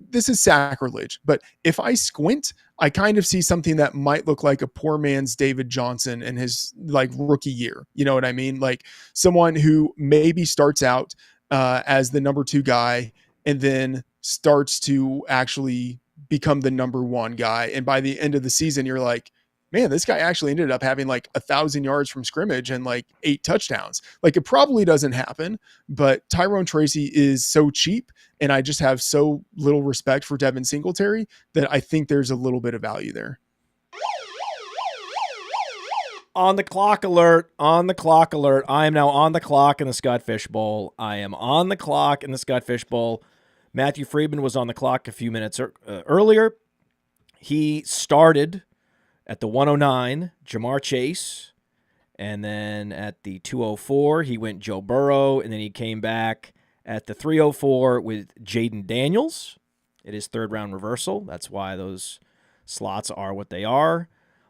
this is sacrilege, but if I squint, I kind of see something that might look like a poor man's David Johnson in his like rookie year. You know what I mean? Like someone who maybe starts out as the number 2 guy and then starts to actually become the number 1 guy. And by the end of the season, you're like, man, this guy actually ended up having like 1,000 yards from scrimmage and like 8 touchdowns. Like it probably doesn't happen, but Tyrone Tracy is so cheap and I just have so little respect for Devin Singletary that I think there's a little bit of value there. On the clock alert, on the clock alert. I am now on the clock in the Scott Fish Bowl. I am on the clock in the Scott Fish Bowl. Matthew Freedman was on the clock a few minutes earlier. He started at the 109, Jamar Chase. And then at the 204, he went Joe Burrow. And then he came back at the 304 with Jaden Daniels. It is third round reversal. That's why those slots are what they are.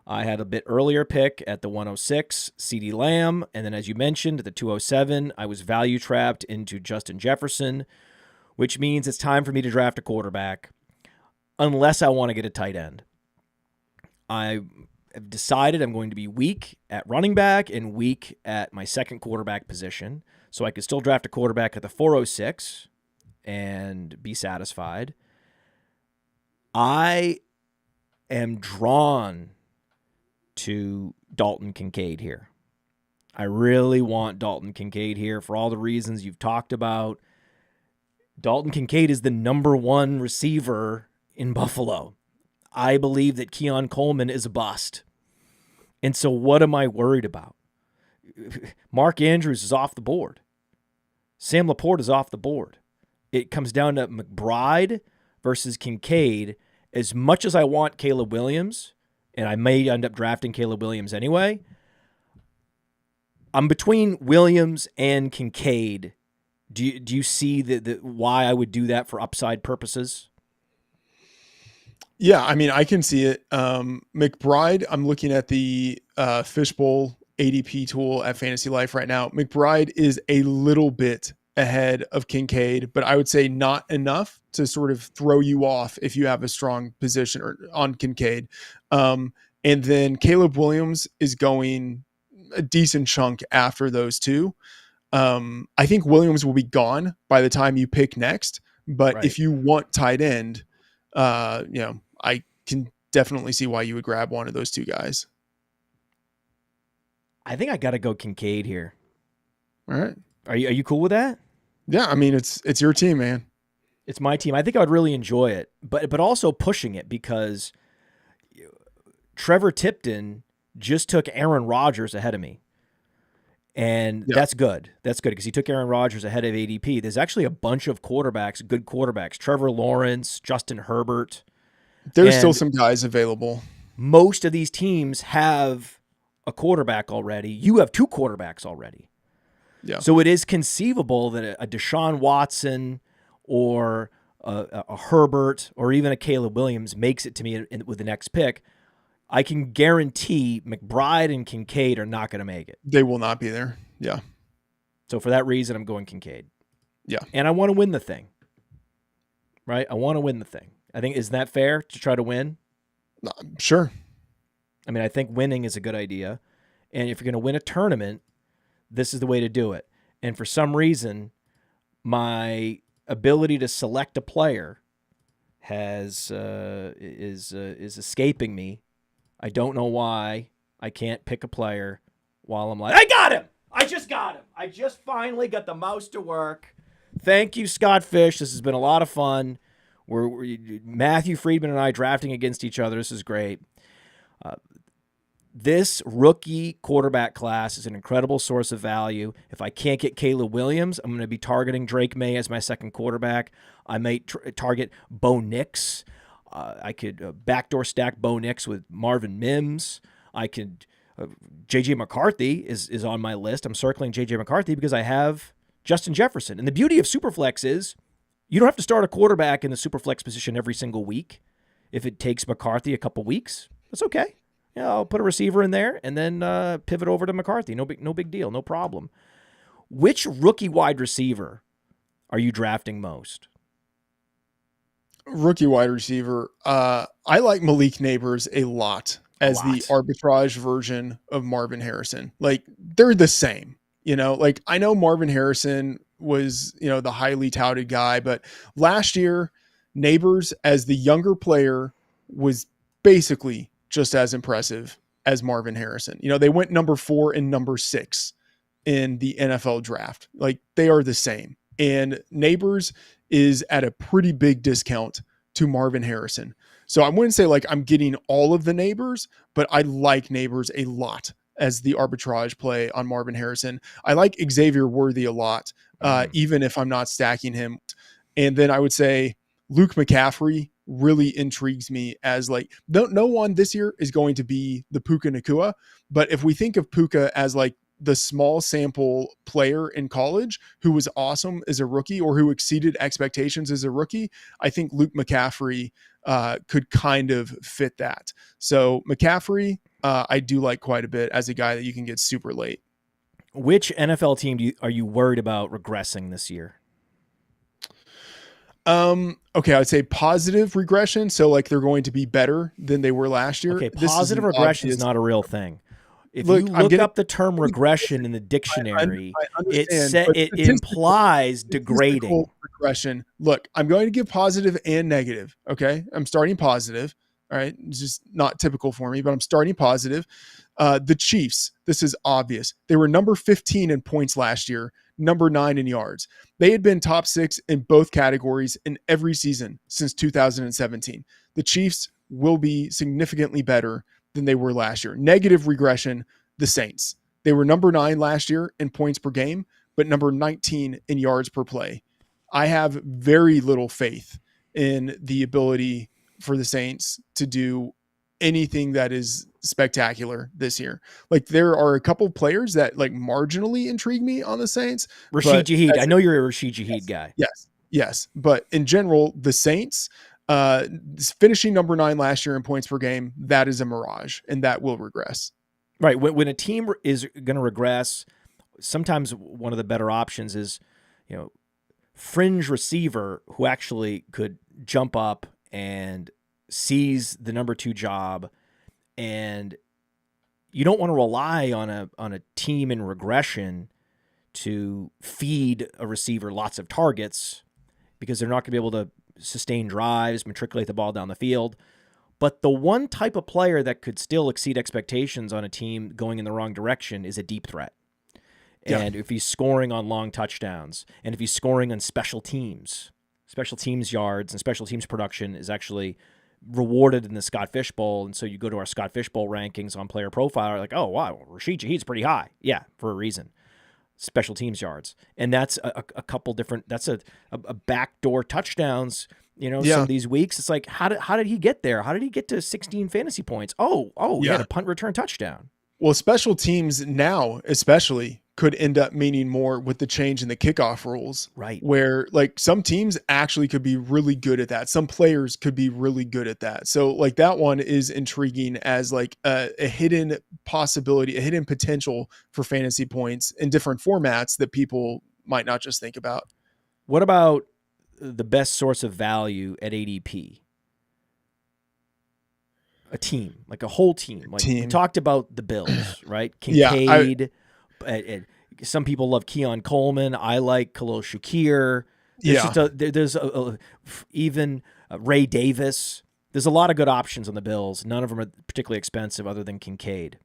I had a bit earlier pick at the 106, CeeDee Lamb. And then as you mentioned, at the 207, I was value trapped into Justin Jefferson, which means it's time for me to draft a quarterback unless I want to get a tight end. I have decided I'm going to be weak at running back and weak at my second quarterback position. So I could still draft a quarterback at the 406 and be satisfied. I am drawn to Dalton Kincaid here. I really want Dalton Kincaid here for all the reasons you've talked about. Dalton Kincaid is the number 1 receiver in Buffalo. I believe that Keon Coleman is a bust. And so what am I worried about? Mark Andrews is off the board. Sam Laporte is off the board. It comes down to McBride versus Kincaid. As much as I want Caleb Williams, and I may end up drafting Caleb Williams anyway, I'm between Williams and Kincaid. Do you see the why I would do that for upside purposes? Yeah, I mean, I can see it. McBride, I'm looking at the Fishbowl ADP tool at Fantasy Life right now. McBride is a little bit ahead of Kincaid, but I would say not enough to sort of throw you off if you have a strong position on Kincaid. And then Caleb Williams is going a decent chunk after those two. I think Williams will be gone by the time you pick next, but if you want tight end, I can definitely see why you would grab one of those 2 guys. I think I got to go Kincaid here. All right. Are you cool with that? Yeah. I mean, it's your team, man. It's my team. I think I would really enjoy it, but also pushing it because Trevor Tipton just took Aaron Rodgers ahead of me. And that's good. That's good because he took Aaron Rodgers ahead of ADP. There's actually a bunch of quarterbacks, good quarterbacks. Trevor Lawrence, Justin Herbert. There's still some guys available. Most of these teams have a quarterback already. You have 2 quarterbacks already. Yeah. So it is conceivable that a Deshaun Watson or a Herbert or even a Caleb Williams makes it to me with the next pick. I can guarantee McBride and Kincaid are not going to make it. They will not be there. Yeah. So for that reason, I'm going Kincaid. Yeah. And I want to win the thing. Right? I want to win the thing. I think, isn't that fair to try to win? Sure. I mean, I think winning is a good idea. And if you're going to win a tournament, this is the way to do it. And for some reason, my ability to select a player is escaping me. I don't know why I can't pick a player while I'm like, I got him. I just got him. I just finally got the mouse to work. Thank you, Scott Fish. This has been a lot of fun. We're Matthew Freedman and I drafting against each other. This is great. This rookie quarterback class is an incredible source of value. If I can't get Caleb Williams, I'm going to be targeting Drake May as my second quarterback. I may target Bo Nix. I could backdoor stack Bo Nix with Marvin Mims. I could J.J. McCarthy is on my list. I'm circling J.J. McCarthy because I have Justin Jefferson. And the beauty of Superflex is you don't have to start a quarterback in the Superflex position every single week. If it takes McCarthy a couple weeks, that's okay. Yeah, I'll put a receiver in there and then pivot over to McCarthy. No big deal, no problem. Which rookie wide receiver are you drafting most? Rookie wide receiver. I like Malik Neighbors a lot as the arbitrage version of Marvin Harrison. Like, they're the same, like I know Marvin Harrison was, the highly touted guy, but last year Neighbors as the younger player was basically just as impressive as Marvin Harrison. They went number 4 and number 6 in the NFL draft. Like, they are the same. And Neighbors is at a pretty big discount to Marvin Harrison. So I wouldn't say like I'm getting all of the Neighbors, but I like Neighbors a lot as the arbitrage play on Marvin Harrison. I like Xavier Worthy a lot, even if I'm not stacking him. And then I would say Luke McCaffrey really intrigues me as like, no one this year is going to be the Puka Nacua, but if we think of Puka as like the small sample player in college who was awesome as a rookie or who exceeded expectations as a rookie, I think Luke McCaffrey could kind of fit that. So McCaffrey, I do like quite a bit as a guy that you can get super late. Which NFL team are you worried about regressing this year? Okay, I would say positive regression. So like they're going to be better than they were last year. Okay, positive regression is not a real thing. If you look up the term regression in the dictionary, it implies degrading. Regression. Look, I'm going to give positive and negative. Okay, I'm starting positive. All right, it's just not typical for me, but I'm starting positive. The Chiefs, this is obvious. They were number 15 in points last year, number 9 in yards. They had been top 6 in both categories in every season since 2017. The Chiefs will be significantly better than they were last year. Negative regression, the Saints. They were number 9 last year in points per game, but number 19 in yards per play. I have very little faith in the ability for the Saints to do anything that is spectacular this year. Like, there are a couple players that like marginally intrigue me on the Saints. Rashid Shaheed. I know you're a Rashid Shaheed guy. Yes. But in general, the Saints, finishing number 9 last year in points per game, that is a mirage and that will regress. Right. When a team is going to regress, sometimes one of the better options is, fringe receiver who actually could jump up and seize the number 2 job. And you don't want to rely on a team in regression to feed a receiver lots of targets because they're not going to be able to sustain drives, matriculate the ball down the field. But the one type of player that could still exceed expectations on a team going in the wrong direction is a deep threat. And if he's scoring on long touchdowns, and if he's scoring on special teams yards and special teams production is actually rewarded in the Scott Fish Bowl. And so you go to our Scott Fish Bowl rankings on Player Profiler, like, oh, wow, Rashid Shaheed's pretty high. Yeah, for a reason. Special teams yards. And that's a couple different, that's a backdoor touchdowns, some of these weeks. It's like, how did he get there? How did he get to 16 fantasy points? He had a punt return touchdown. Well, special teams now, especially, could end up meaning more with the change in the kickoff rules, right? Where like some teams actually could be really good at that. Some players could be really good at that. So like that one is intriguing as like a hidden possibility, a hidden potential for fantasy points in different formats that people might not just think about. What about the best source of value at ADP? A team, like a whole team. Like we talked about the Bills, right? Kincaid. Some people love Keon Coleman. I like Khalil Shakir. There's even Ray Davis. There's a lot of good options on the Bills. None of them are particularly expensive other than Kincaid.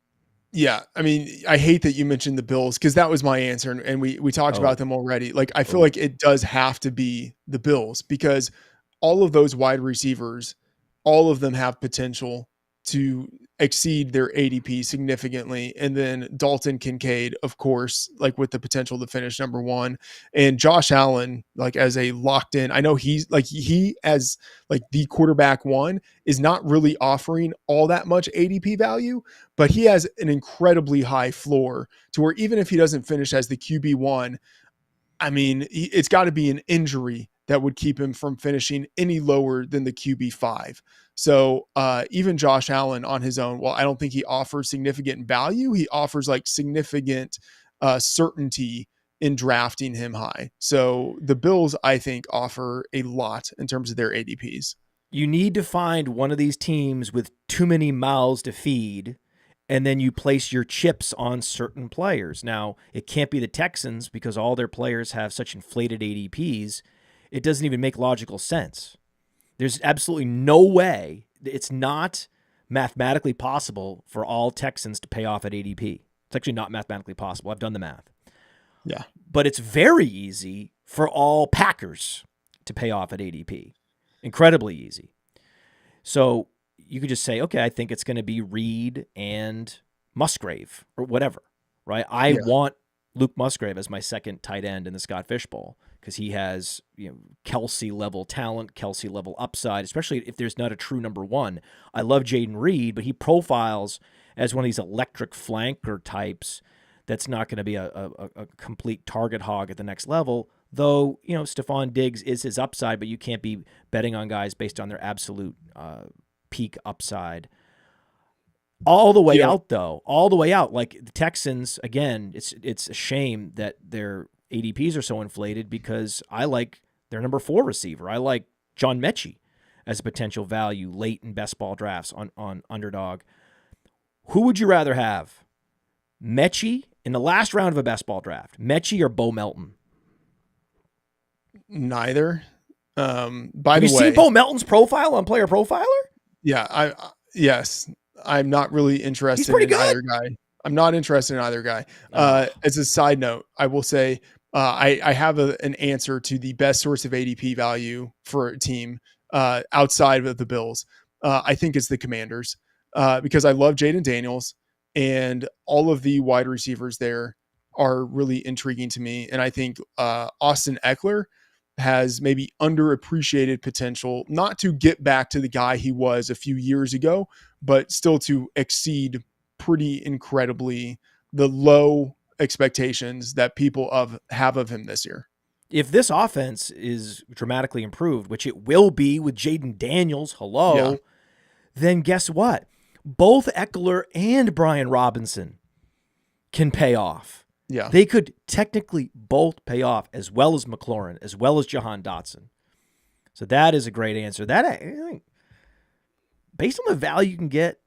Yeah. I mean, I hate that you mentioned the Bills because that was my answer. And we talked about them already. Like, I feel like it does have to be the Bills because all of those wide receivers, all of them have potential to exceed their ADP significantly. And then Dalton Kincaid, of course, like with the potential to finish number one, and Josh Allen, like as a locked in, I know he as like the quarterback one is not really offering all that much ADP value, but he has an incredibly high floor to where even if he doesn't finish as the QB1, I mean, it's got to be an injury that would keep him from finishing any lower than the QB5. So even Josh Allen on his own, well, I don't think he offers significant value. He offers like significant certainty in drafting him high. So the Bills, I think, offer a lot in terms of their ADPs. You need to find one of these teams with too many mouths to feed, and then you place your chips on certain players. Now, it can't be the Texans because all their players have such inflated ADPs. It doesn't even make logical sense. There's absolutely no way. It's not mathematically possible for all Texans to pay off at ADP. It's actually not mathematically possible. I've done the math. Yeah. But it's very easy for all Packers to pay off at ADP. Incredibly easy. So you could just say, okay, I think it's going to be Reed and Musgrave or whatever, right? I want Luke Musgrave as my second tight end in the Scott Fish Bowl because he has, Kelsey level talent, Kelsey level upside, especially if there's not a true number one. I love Jaden Reed, but he profiles as one of these electric flanker types that's not going to be a complete target hog at the next level. Though, Stephon Diggs is his upside, but you can't be betting on guys based on their absolute peak upside. All the way out, though. All the way out. Like the Texans, again, it's a shame that their ADPs are so inflated because I like their number 4 receiver. I like John Mechie as a potential value late in best ball drafts on Underdog. Who would you rather have? Mechie in the last round of a best ball draft? Mechie or Bo Melton? Neither. By the way, have you seen Bo Melton's profile on Player Profiler? Yeah, yes. I'm not really interested in either guy. I'm not interested in either guy. As a side note, I will say I have an answer to the best source of ADP value for a team outside of the Bills. I think it's the Commanders because I love Jaden Daniels and all of the wide receivers there are really intriguing to me. And I think Austin Eckler has maybe underappreciated potential, not to get back to the guy he was a few years ago, but still to exceed pretty incredibly the low expectations that people have of him this year. If this offense is dramatically improved, which it will be with Jaden Daniels, then guess what? Both Eckler and Brian Robinson can pay off. Yeah. They could technically both pay off as well as McLaurin, as well as Jahan Dotson. So that is a great answer. That, I think, based on the value you can get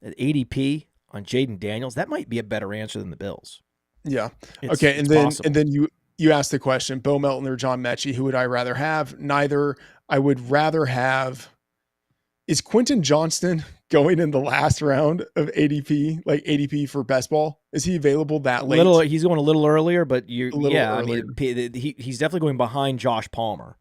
at ADP on Jaden Daniels, that might be a better answer than the Bills. Yeah. Okay. And then you asked the question, Bo Melton or John Mechie, who would I rather have? Neither. I would rather have. Is Quentin Johnston going in the last round of ADP, like ADP for best ball? Is he available that late? He's going a little earlier, but earlier. I mean, he's definitely going behind Josh Palmer.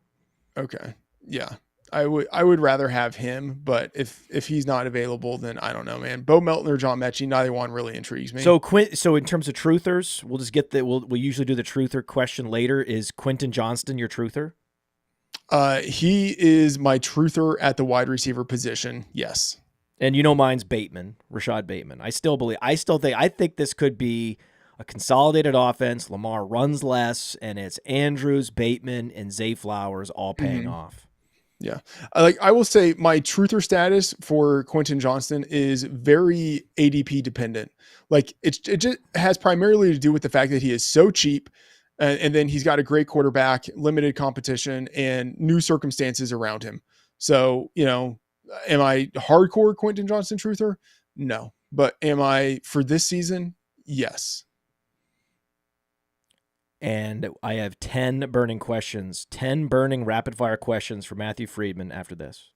Okay. Yeah. I would rather have him, but if he's not available, then I don't know, man. Bo Melton or John Mechie, neither one really intrigues me. So in terms of truthers, we'll just get we'll usually do the truther question later. Is Quentin Johnston your truther? He is my truther at the wide receiver position. Yes. And mine's Bateman, Rashad Bateman. I think this could be a consolidated offense. Lamar runs less, and it's Andrews, Bateman, and Zay Flowers all paying off. Yeah. I will say my truther status for Quentin Johnston is very ADP dependent. Like it just has primarily to do with the fact that he is so cheap, and then he's got a great quarterback, limited competition, and new circumstances around him. So, am I hardcore Quentin Johnston truther? No. But am I for this season? Yes. And I have 10 burning questions, 10 burning rapid fire questions for Matthew Freedman after this.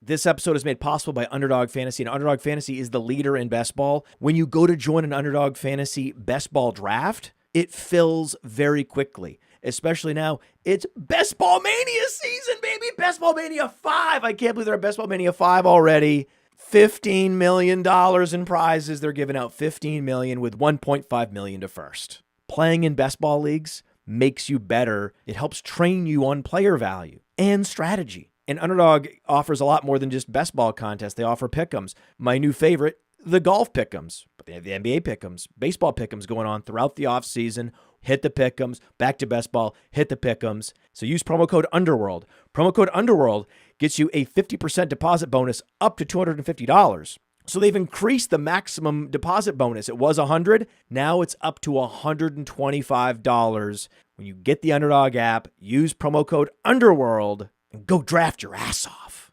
This episode is made possible by Underdog Fantasy, and Underdog Fantasy is the leader in best ball. When you go to join an Underdog Fantasy best ball draft, it fills very quickly. Especially now, it's Best Ball Mania season, baby. Best Ball Mania 5. I can't believe they're at Best Ball Mania 5 already. $15 million in prizes. They're giving out $15 million with $1.5 million to first. Playing in best ball leagues makes you better. It helps train you on player value and strategy. And Underdog offers a lot more than just best ball contests. They offer pick'ems. My new favorite, the golf pick'ems. But they have the NBA pick'ems, baseball pick'ems going on throughout the offseason. Hit the pick'ems, back to best ball, hit the pick'ems. So use promo code Underworld. Promo code Underworld gets you a 50% deposit bonus up to $250. So they've increased the maximum deposit bonus. It was $100. Now it's up to $125. When you get the Underdog app, use promo code Underworld and go draft your ass off.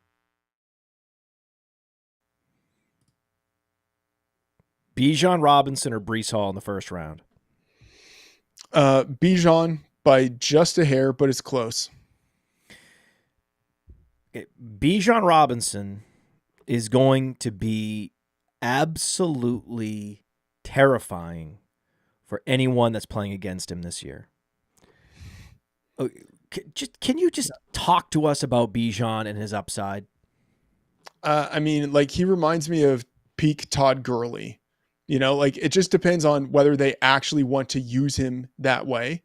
Bijan Robinson or Breece Hall in the first round? Bijan by just a hair, but it's close. Bijan Robinson is going to be absolutely terrifying for anyone that's playing against him this year. Can you just talk to us about Bijan and his upside? He reminds me of peak Todd Gurley. It just depends on whether they actually want to use him that way.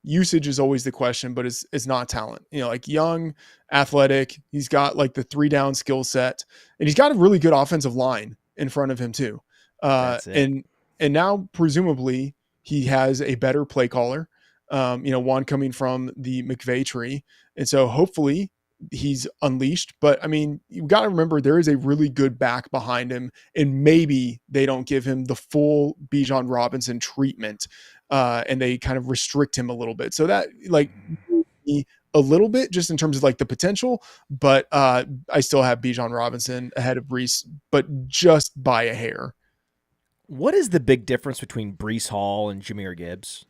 Usage is always the question, but it's not talent. Young, athletic. He's got the 3-down skill set, and he's got a really good offensive line in front of him too. And now presumably he has a better play caller. One coming from the McVay tree, and so hopefully he's unleashed. But you got to remember there is a really good back behind him, and maybe they don't give him the full Bijan Robinson treatment, and they kind of restrict him a little bit. So that a little bit just in terms of the potential, but I still have Bijan Robinson ahead of Breece, but just by a hair. What is the big difference between Breece Hall and Jahmyr Gibbs?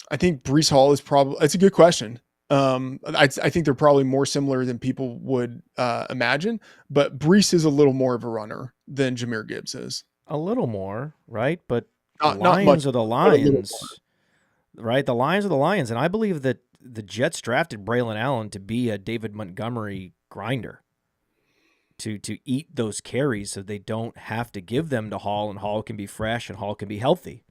I think Breece Hall is it's a good question. I think they're probably more similar than people would imagine, but Breece is a little more of a runner than Jahmyr Gibbs is. A little more, right? But not Lions much, are the Lions, right? The Lions are the Lions, and I believe that the Jets drafted Braylon Allen to be a David Montgomery grinder, to eat those carries so they don't have to give them to Hall, and Hall can be fresh and Hall can be healthy.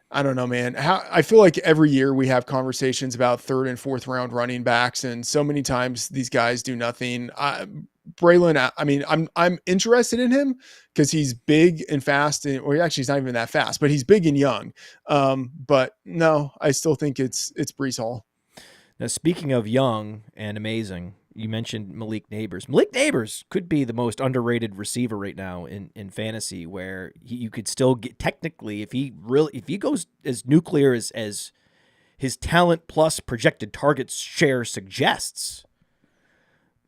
I don't know, man. I feel like every year we have conversations about 3rd and 4th round running backs, and so many times these guys do nothing. Braylon, I'm interested in him because he's big and fast, or actually he's not even that fast, but he's big and young. But no, I still think it's Breece Hall. Now, speaking of young and amazing, you mentioned Malik Neighbors. Malik Neighbors could be the most underrated receiver right now in fantasy, where you could still get, technically, if he goes as nuclear as his talent plus projected target share suggests,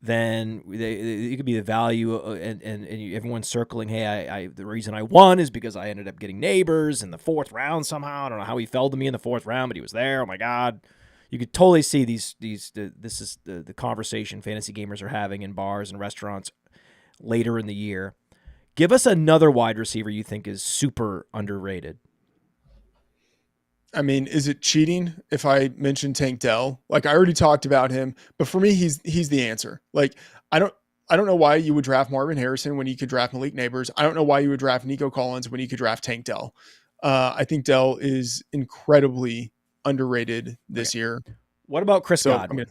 then it could be the value, and everyone's circling, hey, the reason I won is because I ended up getting Neighbors in the 4th round somehow. I don't know how he fell to me in the 4th round, but he was there. Oh my God. You could totally see this is the conversation fantasy gamers are having in bars and restaurants later in the year. Give us another wide receiver you think is super underrated. Is it cheating if I mention Tank Dell? I already talked about him, but for me, he's the answer. I don't know why you would draft Marvin Harrison when you could draft Malik Neighbors. I don't know why you would draft Nico Collins when you could draft Tank Dell. I think Dell is incredibly underrated this year. What about Chris Godwin?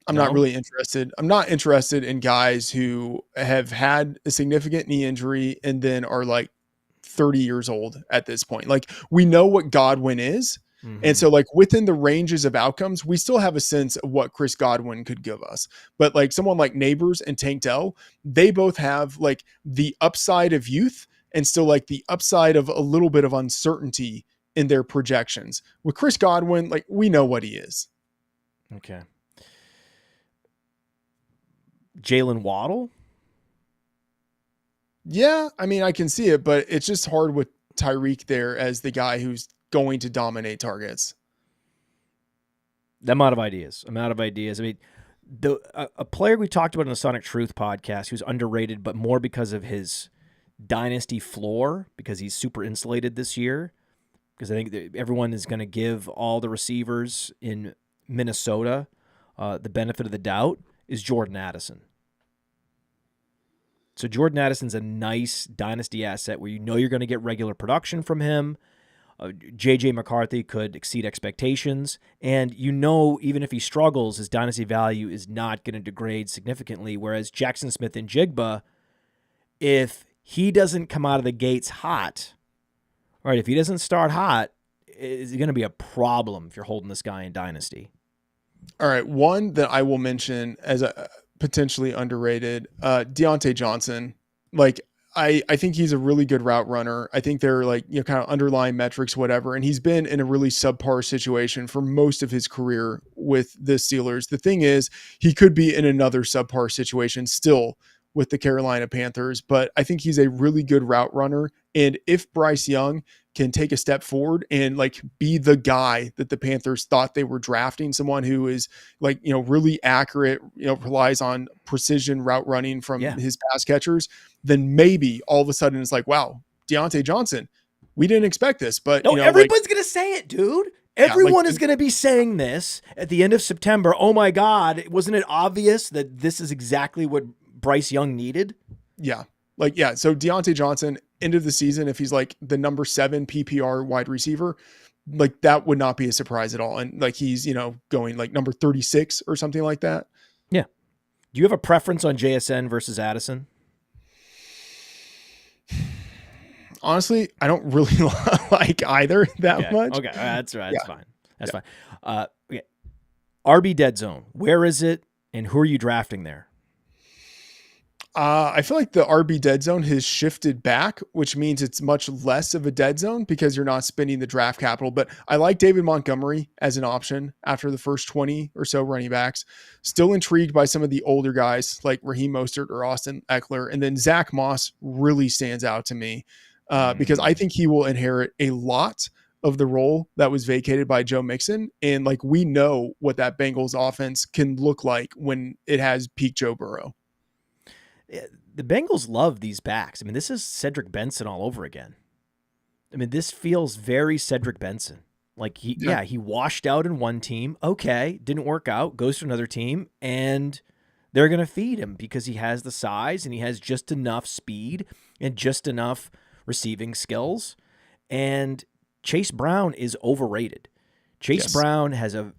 I'm not really interested. I'm not interested in guys who have had a significant knee injury and then are like 30 years old at this point. Like, we know what Godwin is. And so, like, within the ranges of outcomes, we still have a sense of what Chris Godwin could give us. But like someone like Neighbors and Tank Dell, they both have like the upside of youth and still like the upside of a little bit of uncertainty in their projections. With Chris Godwin, like, we know what he is. Okay. Jalen Waddle? Yeah, I mean, I can see it, but it's just hard with Tyreek there as the guy who's going to dominate targets. I'm out of ideas. I mean, a player we talked about in the Sonic Truth podcast who's underrated, but more because of his dynasty floor, because he's super insulated this year, because I think that everyone is going to give all the receivers in Minnesota the benefit of the doubt, is Jordan Addison. So Jordan Addison's a nice dynasty asset where you know you're going to get regular production from him. J.J. McCarthy could exceed expectations. And you know, even if he struggles, his dynasty value is not going to degrade significantly. Whereas Jackson Smith and Jigba, if he doesn't come out of the gates hot, all right, if he doesn't start hot, it's going to be a problem if you're holding this guy in dynasty. All right, one that I will mention as a potentially underrated, Deontay Johnson. Like, I think he's a really good route runner. I think they're like, you know, kind of underlying metrics, whatever. And he's been in a really subpar situation for most of his career with the Steelers. The thing is, he could be in another subpar situation still with the Carolina Panthers, but I think he's a really good route runner. And if Bryce Young can take a step forward and like be the guy that the Panthers thought they were drafting, someone who is like, you know, really accurate, you know, relies on precision route running from his pass catchers, then maybe all of a sudden it's like, wow, Deontay Johnson, we didn't expect this, but no, you know, everybody's going to say it, dude. Everyone is going to be saying this at the end of September. Oh my God. Wasn't it obvious that this is exactly what Bryce Young needed? Yeah. Like, yeah. So Deontay Johnson, end of the season, if he's like the number 7 PPR wide receiver, like that would not be a surprise at all. And like, he's, you know, going like number 36 or something like that. Yeah. Do you have a preference on JSN versus Addison? Honestly, I don't really like either that much. Okay. That's right. That's fine. That's fine. Okay. RB dead zone. Where is it? And who are you drafting there? I feel like the RB dead zone has shifted back, which means it's much less of a dead zone because you're not spending the draft capital. But I like David Montgomery as an option after the first 20 or so running backs. Still intrigued by some of the older guys like Raheem Mostert or Austin Eckler. And then Zach Moss really stands out to me because I think he will inherit a lot of the role that was vacated by Joe Mixon. And like, we know what that Bengals offense can look like when it has peak Joe Burrow. The Bengals love these backs. I mean, this is Cedric Benson all over again. I mean, this feels very Cedric Benson. Like he washed out in one team. Okay, didn't work out. Goes to another team, and they're going to feed him because he has the size and he has just enough speed and just enough receiving skills. And Chase Brown is overrated. Chase Brown has a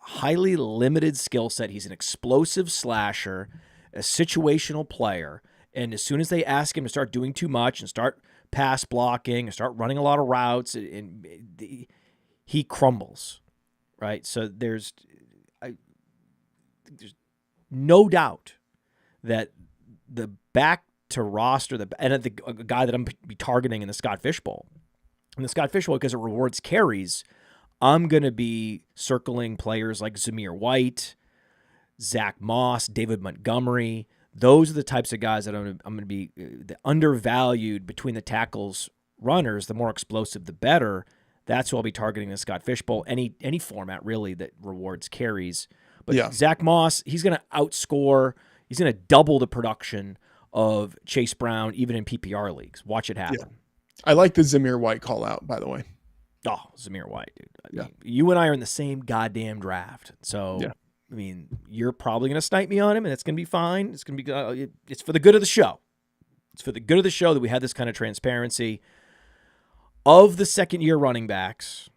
highly limited skill set. He's an explosive slasher, a situational player, and as soon as they ask him to start doing too much and start pass blocking and start running a lot of routes, he crumbles, right? So there's no doubt that the back to roster, and the guy that I'm be targeting in the Scott Fish Bowl, because it rewards carries, I'm going to be circling players like Zamir White, Zach Moss, David Montgomery. Those are the types of guys that I'm going to be undervalued between the tackles runners. The more explosive, the better. That's who I'll be targeting the Scott Fish Bowl. Any format really that rewards carries. But Zach Moss, he's going to outscore. He's going to double the production of Chase Brown, even in PPR leagues. Watch it happen. Yeah. I like the Zamir White call out, by the way. Oh, Zamir White, dude. I mean, you and I are in the same goddamn draft. So. Yeah. I mean, you're probably going to snipe me on him, and it's going to be fine. It's going to be it's for the good of the show. It's for the good of the show that we had this kind of transparency. Of the second-year running backs,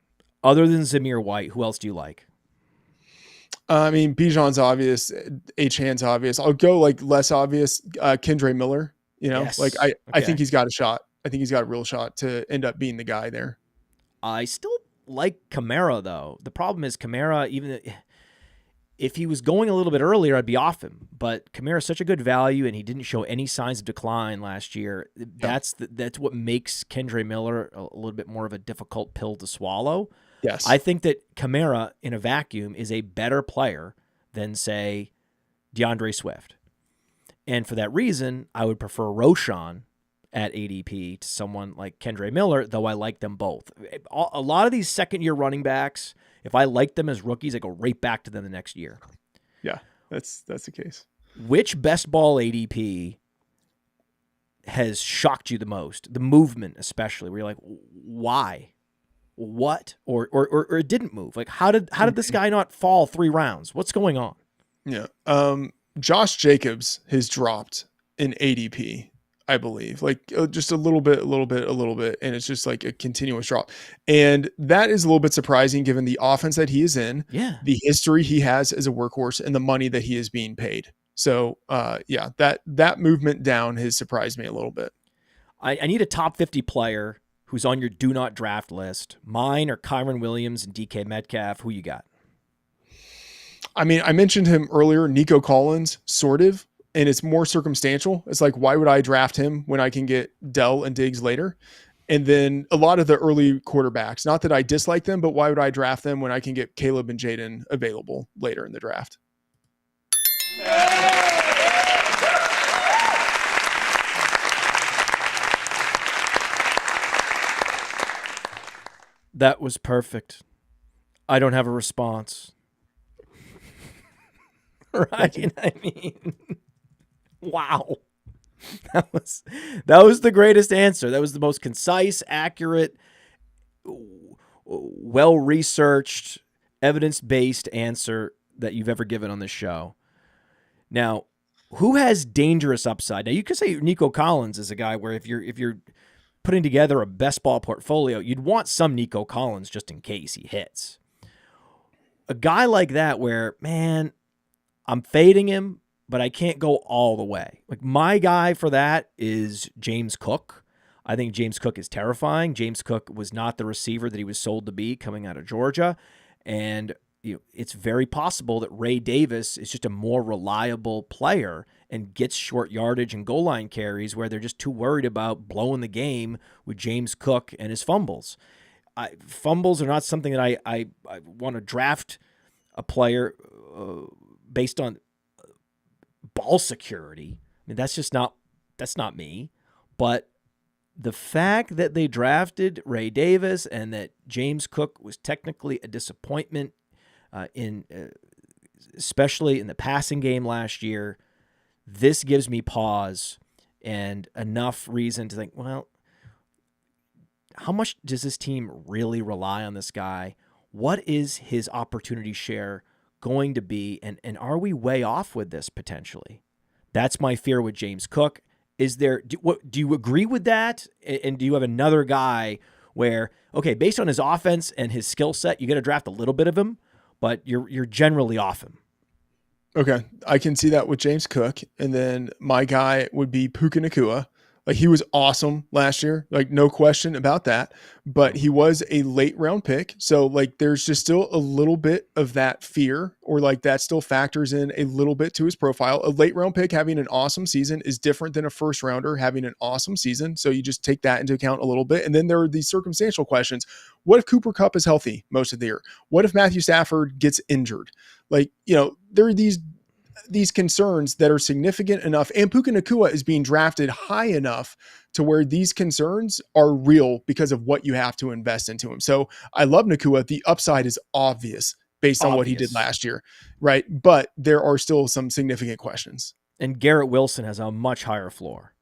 other than Zamir White, who else do you like? I mean, Bijan's obvious. Achane's obvious. I'll go like less obvious. Kendre Miller. You know, like Yes. I think Okay. he's got a shot. I think he's got a real shot to end up being the guy there. I still like Kamara, though. The problem is Kamara, even if he was going a little bit earlier, I'd be off him. But Kamara's such a good value, and he didn't show any signs of decline last year. That's what makes Kendre Miller a little bit more of a difficult pill to swallow. Yes. I think that Kamara, in a vacuum, is a better player than, say, DeAndre Swift. And for that reason, I would prefer Roschon at ADP to someone like Kendre Miller, though I like them both. A lot of these second-year running backs, if I like them as rookies, I go right back to them the next year. Yeah, that's the case. Which best ball ADP has shocked you the most? The movement especially, where you're like, why? What? Or it didn't move. Like, how did this guy not fall 3 rounds? What's going on? Yeah. Josh Jacobs has dropped in ADP, I believe, like just a little bit, and it's just like a continuous drop. And that is a little bit surprising given the offense that he is in, the history he has as a workhorse, and the money that he is being paid. So, yeah, that movement down has surprised me a little bit. I need a top 50 player who's on your do not draft list. Mine are Kyron Williams and DK Metcalf. Who you got? I mean, I mentioned him earlier, Nico Collins, sort of, and it's more circumstantial. It's like, why would I draft him when I can get Dell and Diggs later? And then a lot of the early quarterbacks, not that I dislike them, but why would I draft them when I can get Caleb and Jaden available later in the draft? That was perfect. I don't have a response. Right? I mean, wow. That was the greatest answer. That was the most concise, accurate, well-researched, evidence-based answer that you've ever given on this show. Now, who has dangerous upside? Now, you could say Nico Collins is a guy where if you're putting together a best ball portfolio, you'd want some Nico Collins just in case he hits. A guy like that where, man, I'm fading him, but I can't go all the way. Like, my guy for that is James Cook. I think James Cook is terrifying. James Cook was not the receiver that he was sold to be coming out of Georgia. And it's very possible that Ray Davis is just a more reliable player and gets short yardage and goal line carries where they're just too worried about blowing the game with James Cook and his fumbles. Fumbles are not something that I want to draft a player based on ball security. I mean, that's not me. But the fact that they drafted Ray Davis and that James Cook was technically a disappointment especially in the passing game last year, this gives me pause and enough reason to think, well, how much does this team really rely on this guy? What is his opportunity share going to be? And are we way off with this potentially? That's my fear with James Cook. Do you agree with that? And do you have another guy where, okay, based on his offense and his skill set, you got to draft a little bit of him, but you're generally off him? Okay, I can see that with James Cook. And then my guy would be Puka Nacua. Like, he was awesome last year, like no question about that, but he was a late round pick. So like, there's just still a little bit of that fear, or like that still factors in a little bit to his profile. A late round pick having an awesome season is different than a first rounder having an awesome season. So you just take that into account a little bit. And then there are these circumstantial questions. What if Cooper Kupp is healthy most of the year? What if Matthew Stafford gets injured? Like, there are these concerns that are significant enough, and Puka Nacua is being drafted high enough to where these concerns are real because of what you have to invest into him. So I love Nacua. The upside is obvious based on what he did last year, right? But there are still some significant questions. And Garrett Wilson has a much higher floor.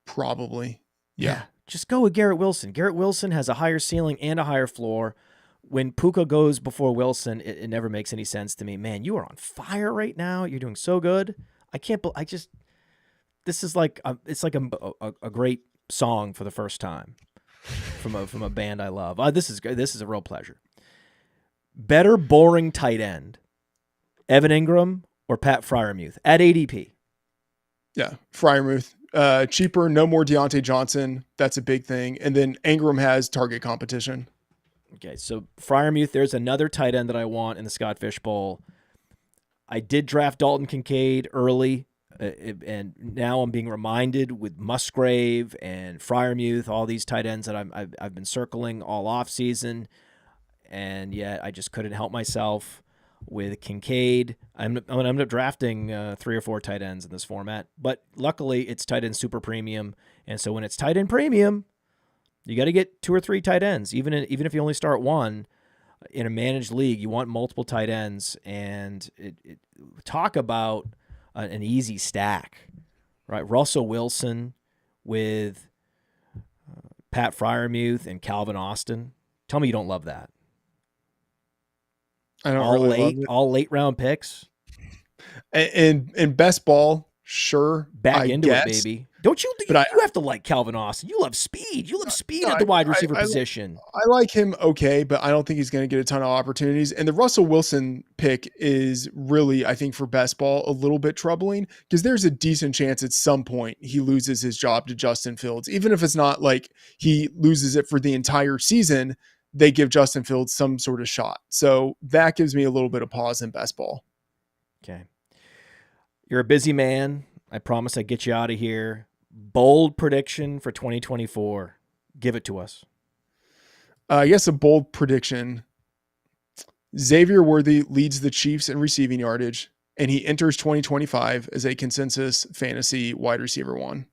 Probably. Yeah. Just go with Garrett Wilson. Garrett Wilson has a higher ceiling and a higher floor. When Puka goes before Wilson, it never makes any sense to me. Man, you are on fire right now. You're doing so good. This is like, it's like a great song for the first time from a band I love. This is good. This is a real pleasure. Better boring tight end, Evan Ingram or Pat Freiermuth at ADP? Yeah, Freiermuth. Cheaper, no more Deontay Johnson. That's a big thing. And then Ingram has target competition. Okay, so Freiermuth, there's another tight end that I want in the Scott Fish Bowl. I did draft Dalton Kincaid early, and now I'm being reminded with Musgrave and Freiermuth, all these tight ends that I've been circling all off season, and yet I just couldn't help myself with Kincaid. I'm going to end up drafting 3 or 4 tight ends in this format, but luckily it's tight end super premium, and so when it's tight end premium, you got to get 2 or 3 tight ends, even if you only start one. In a managed league, you want multiple tight ends, and talk about an easy stack, right? Russell Wilson with Pat Freiermuth and Calvin Austin. Tell me you don't love that. I don't really love it. All late round picks. And best ball, sure. Back into it, baby. Don't you? You have to like Calvin Austin. You love speed. You love speed at the wide receiver position. I like him okay, but I don't think he's going to get a ton of opportunities. And the Russell Wilson pick is really, I think, for best ball, a little bit troubling because there's a decent chance at some point he loses his job to Justin Fields. Even if it's not like he loses it for the entire season, they give Justin Fields some sort of shot. So that gives me a little bit of pause in best ball. Okay. You're a busy man. I promise I'd get you out of here. Bold prediction for 2024. Give it to us. I guess a bold prediction. Xavier Worthy leads the Chiefs in receiving yardage, and he enters 2025 as a consensus fantasy wide receiver 1.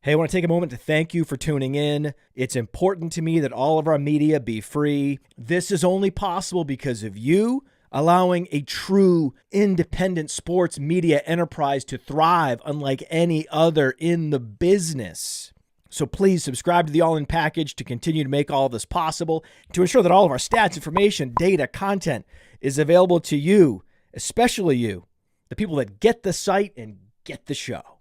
Hey, I want to take a moment to thank you for tuning in. It's important to me that all of our media be free. This is only possible because of you, allowing a true independent sports media enterprise to thrive unlike any other in the business. So please subscribe to the All In Package to continue to make all of this possible, to ensure that all of our stats, information, data, content is available to you, especially you, the people that get the site and get the show.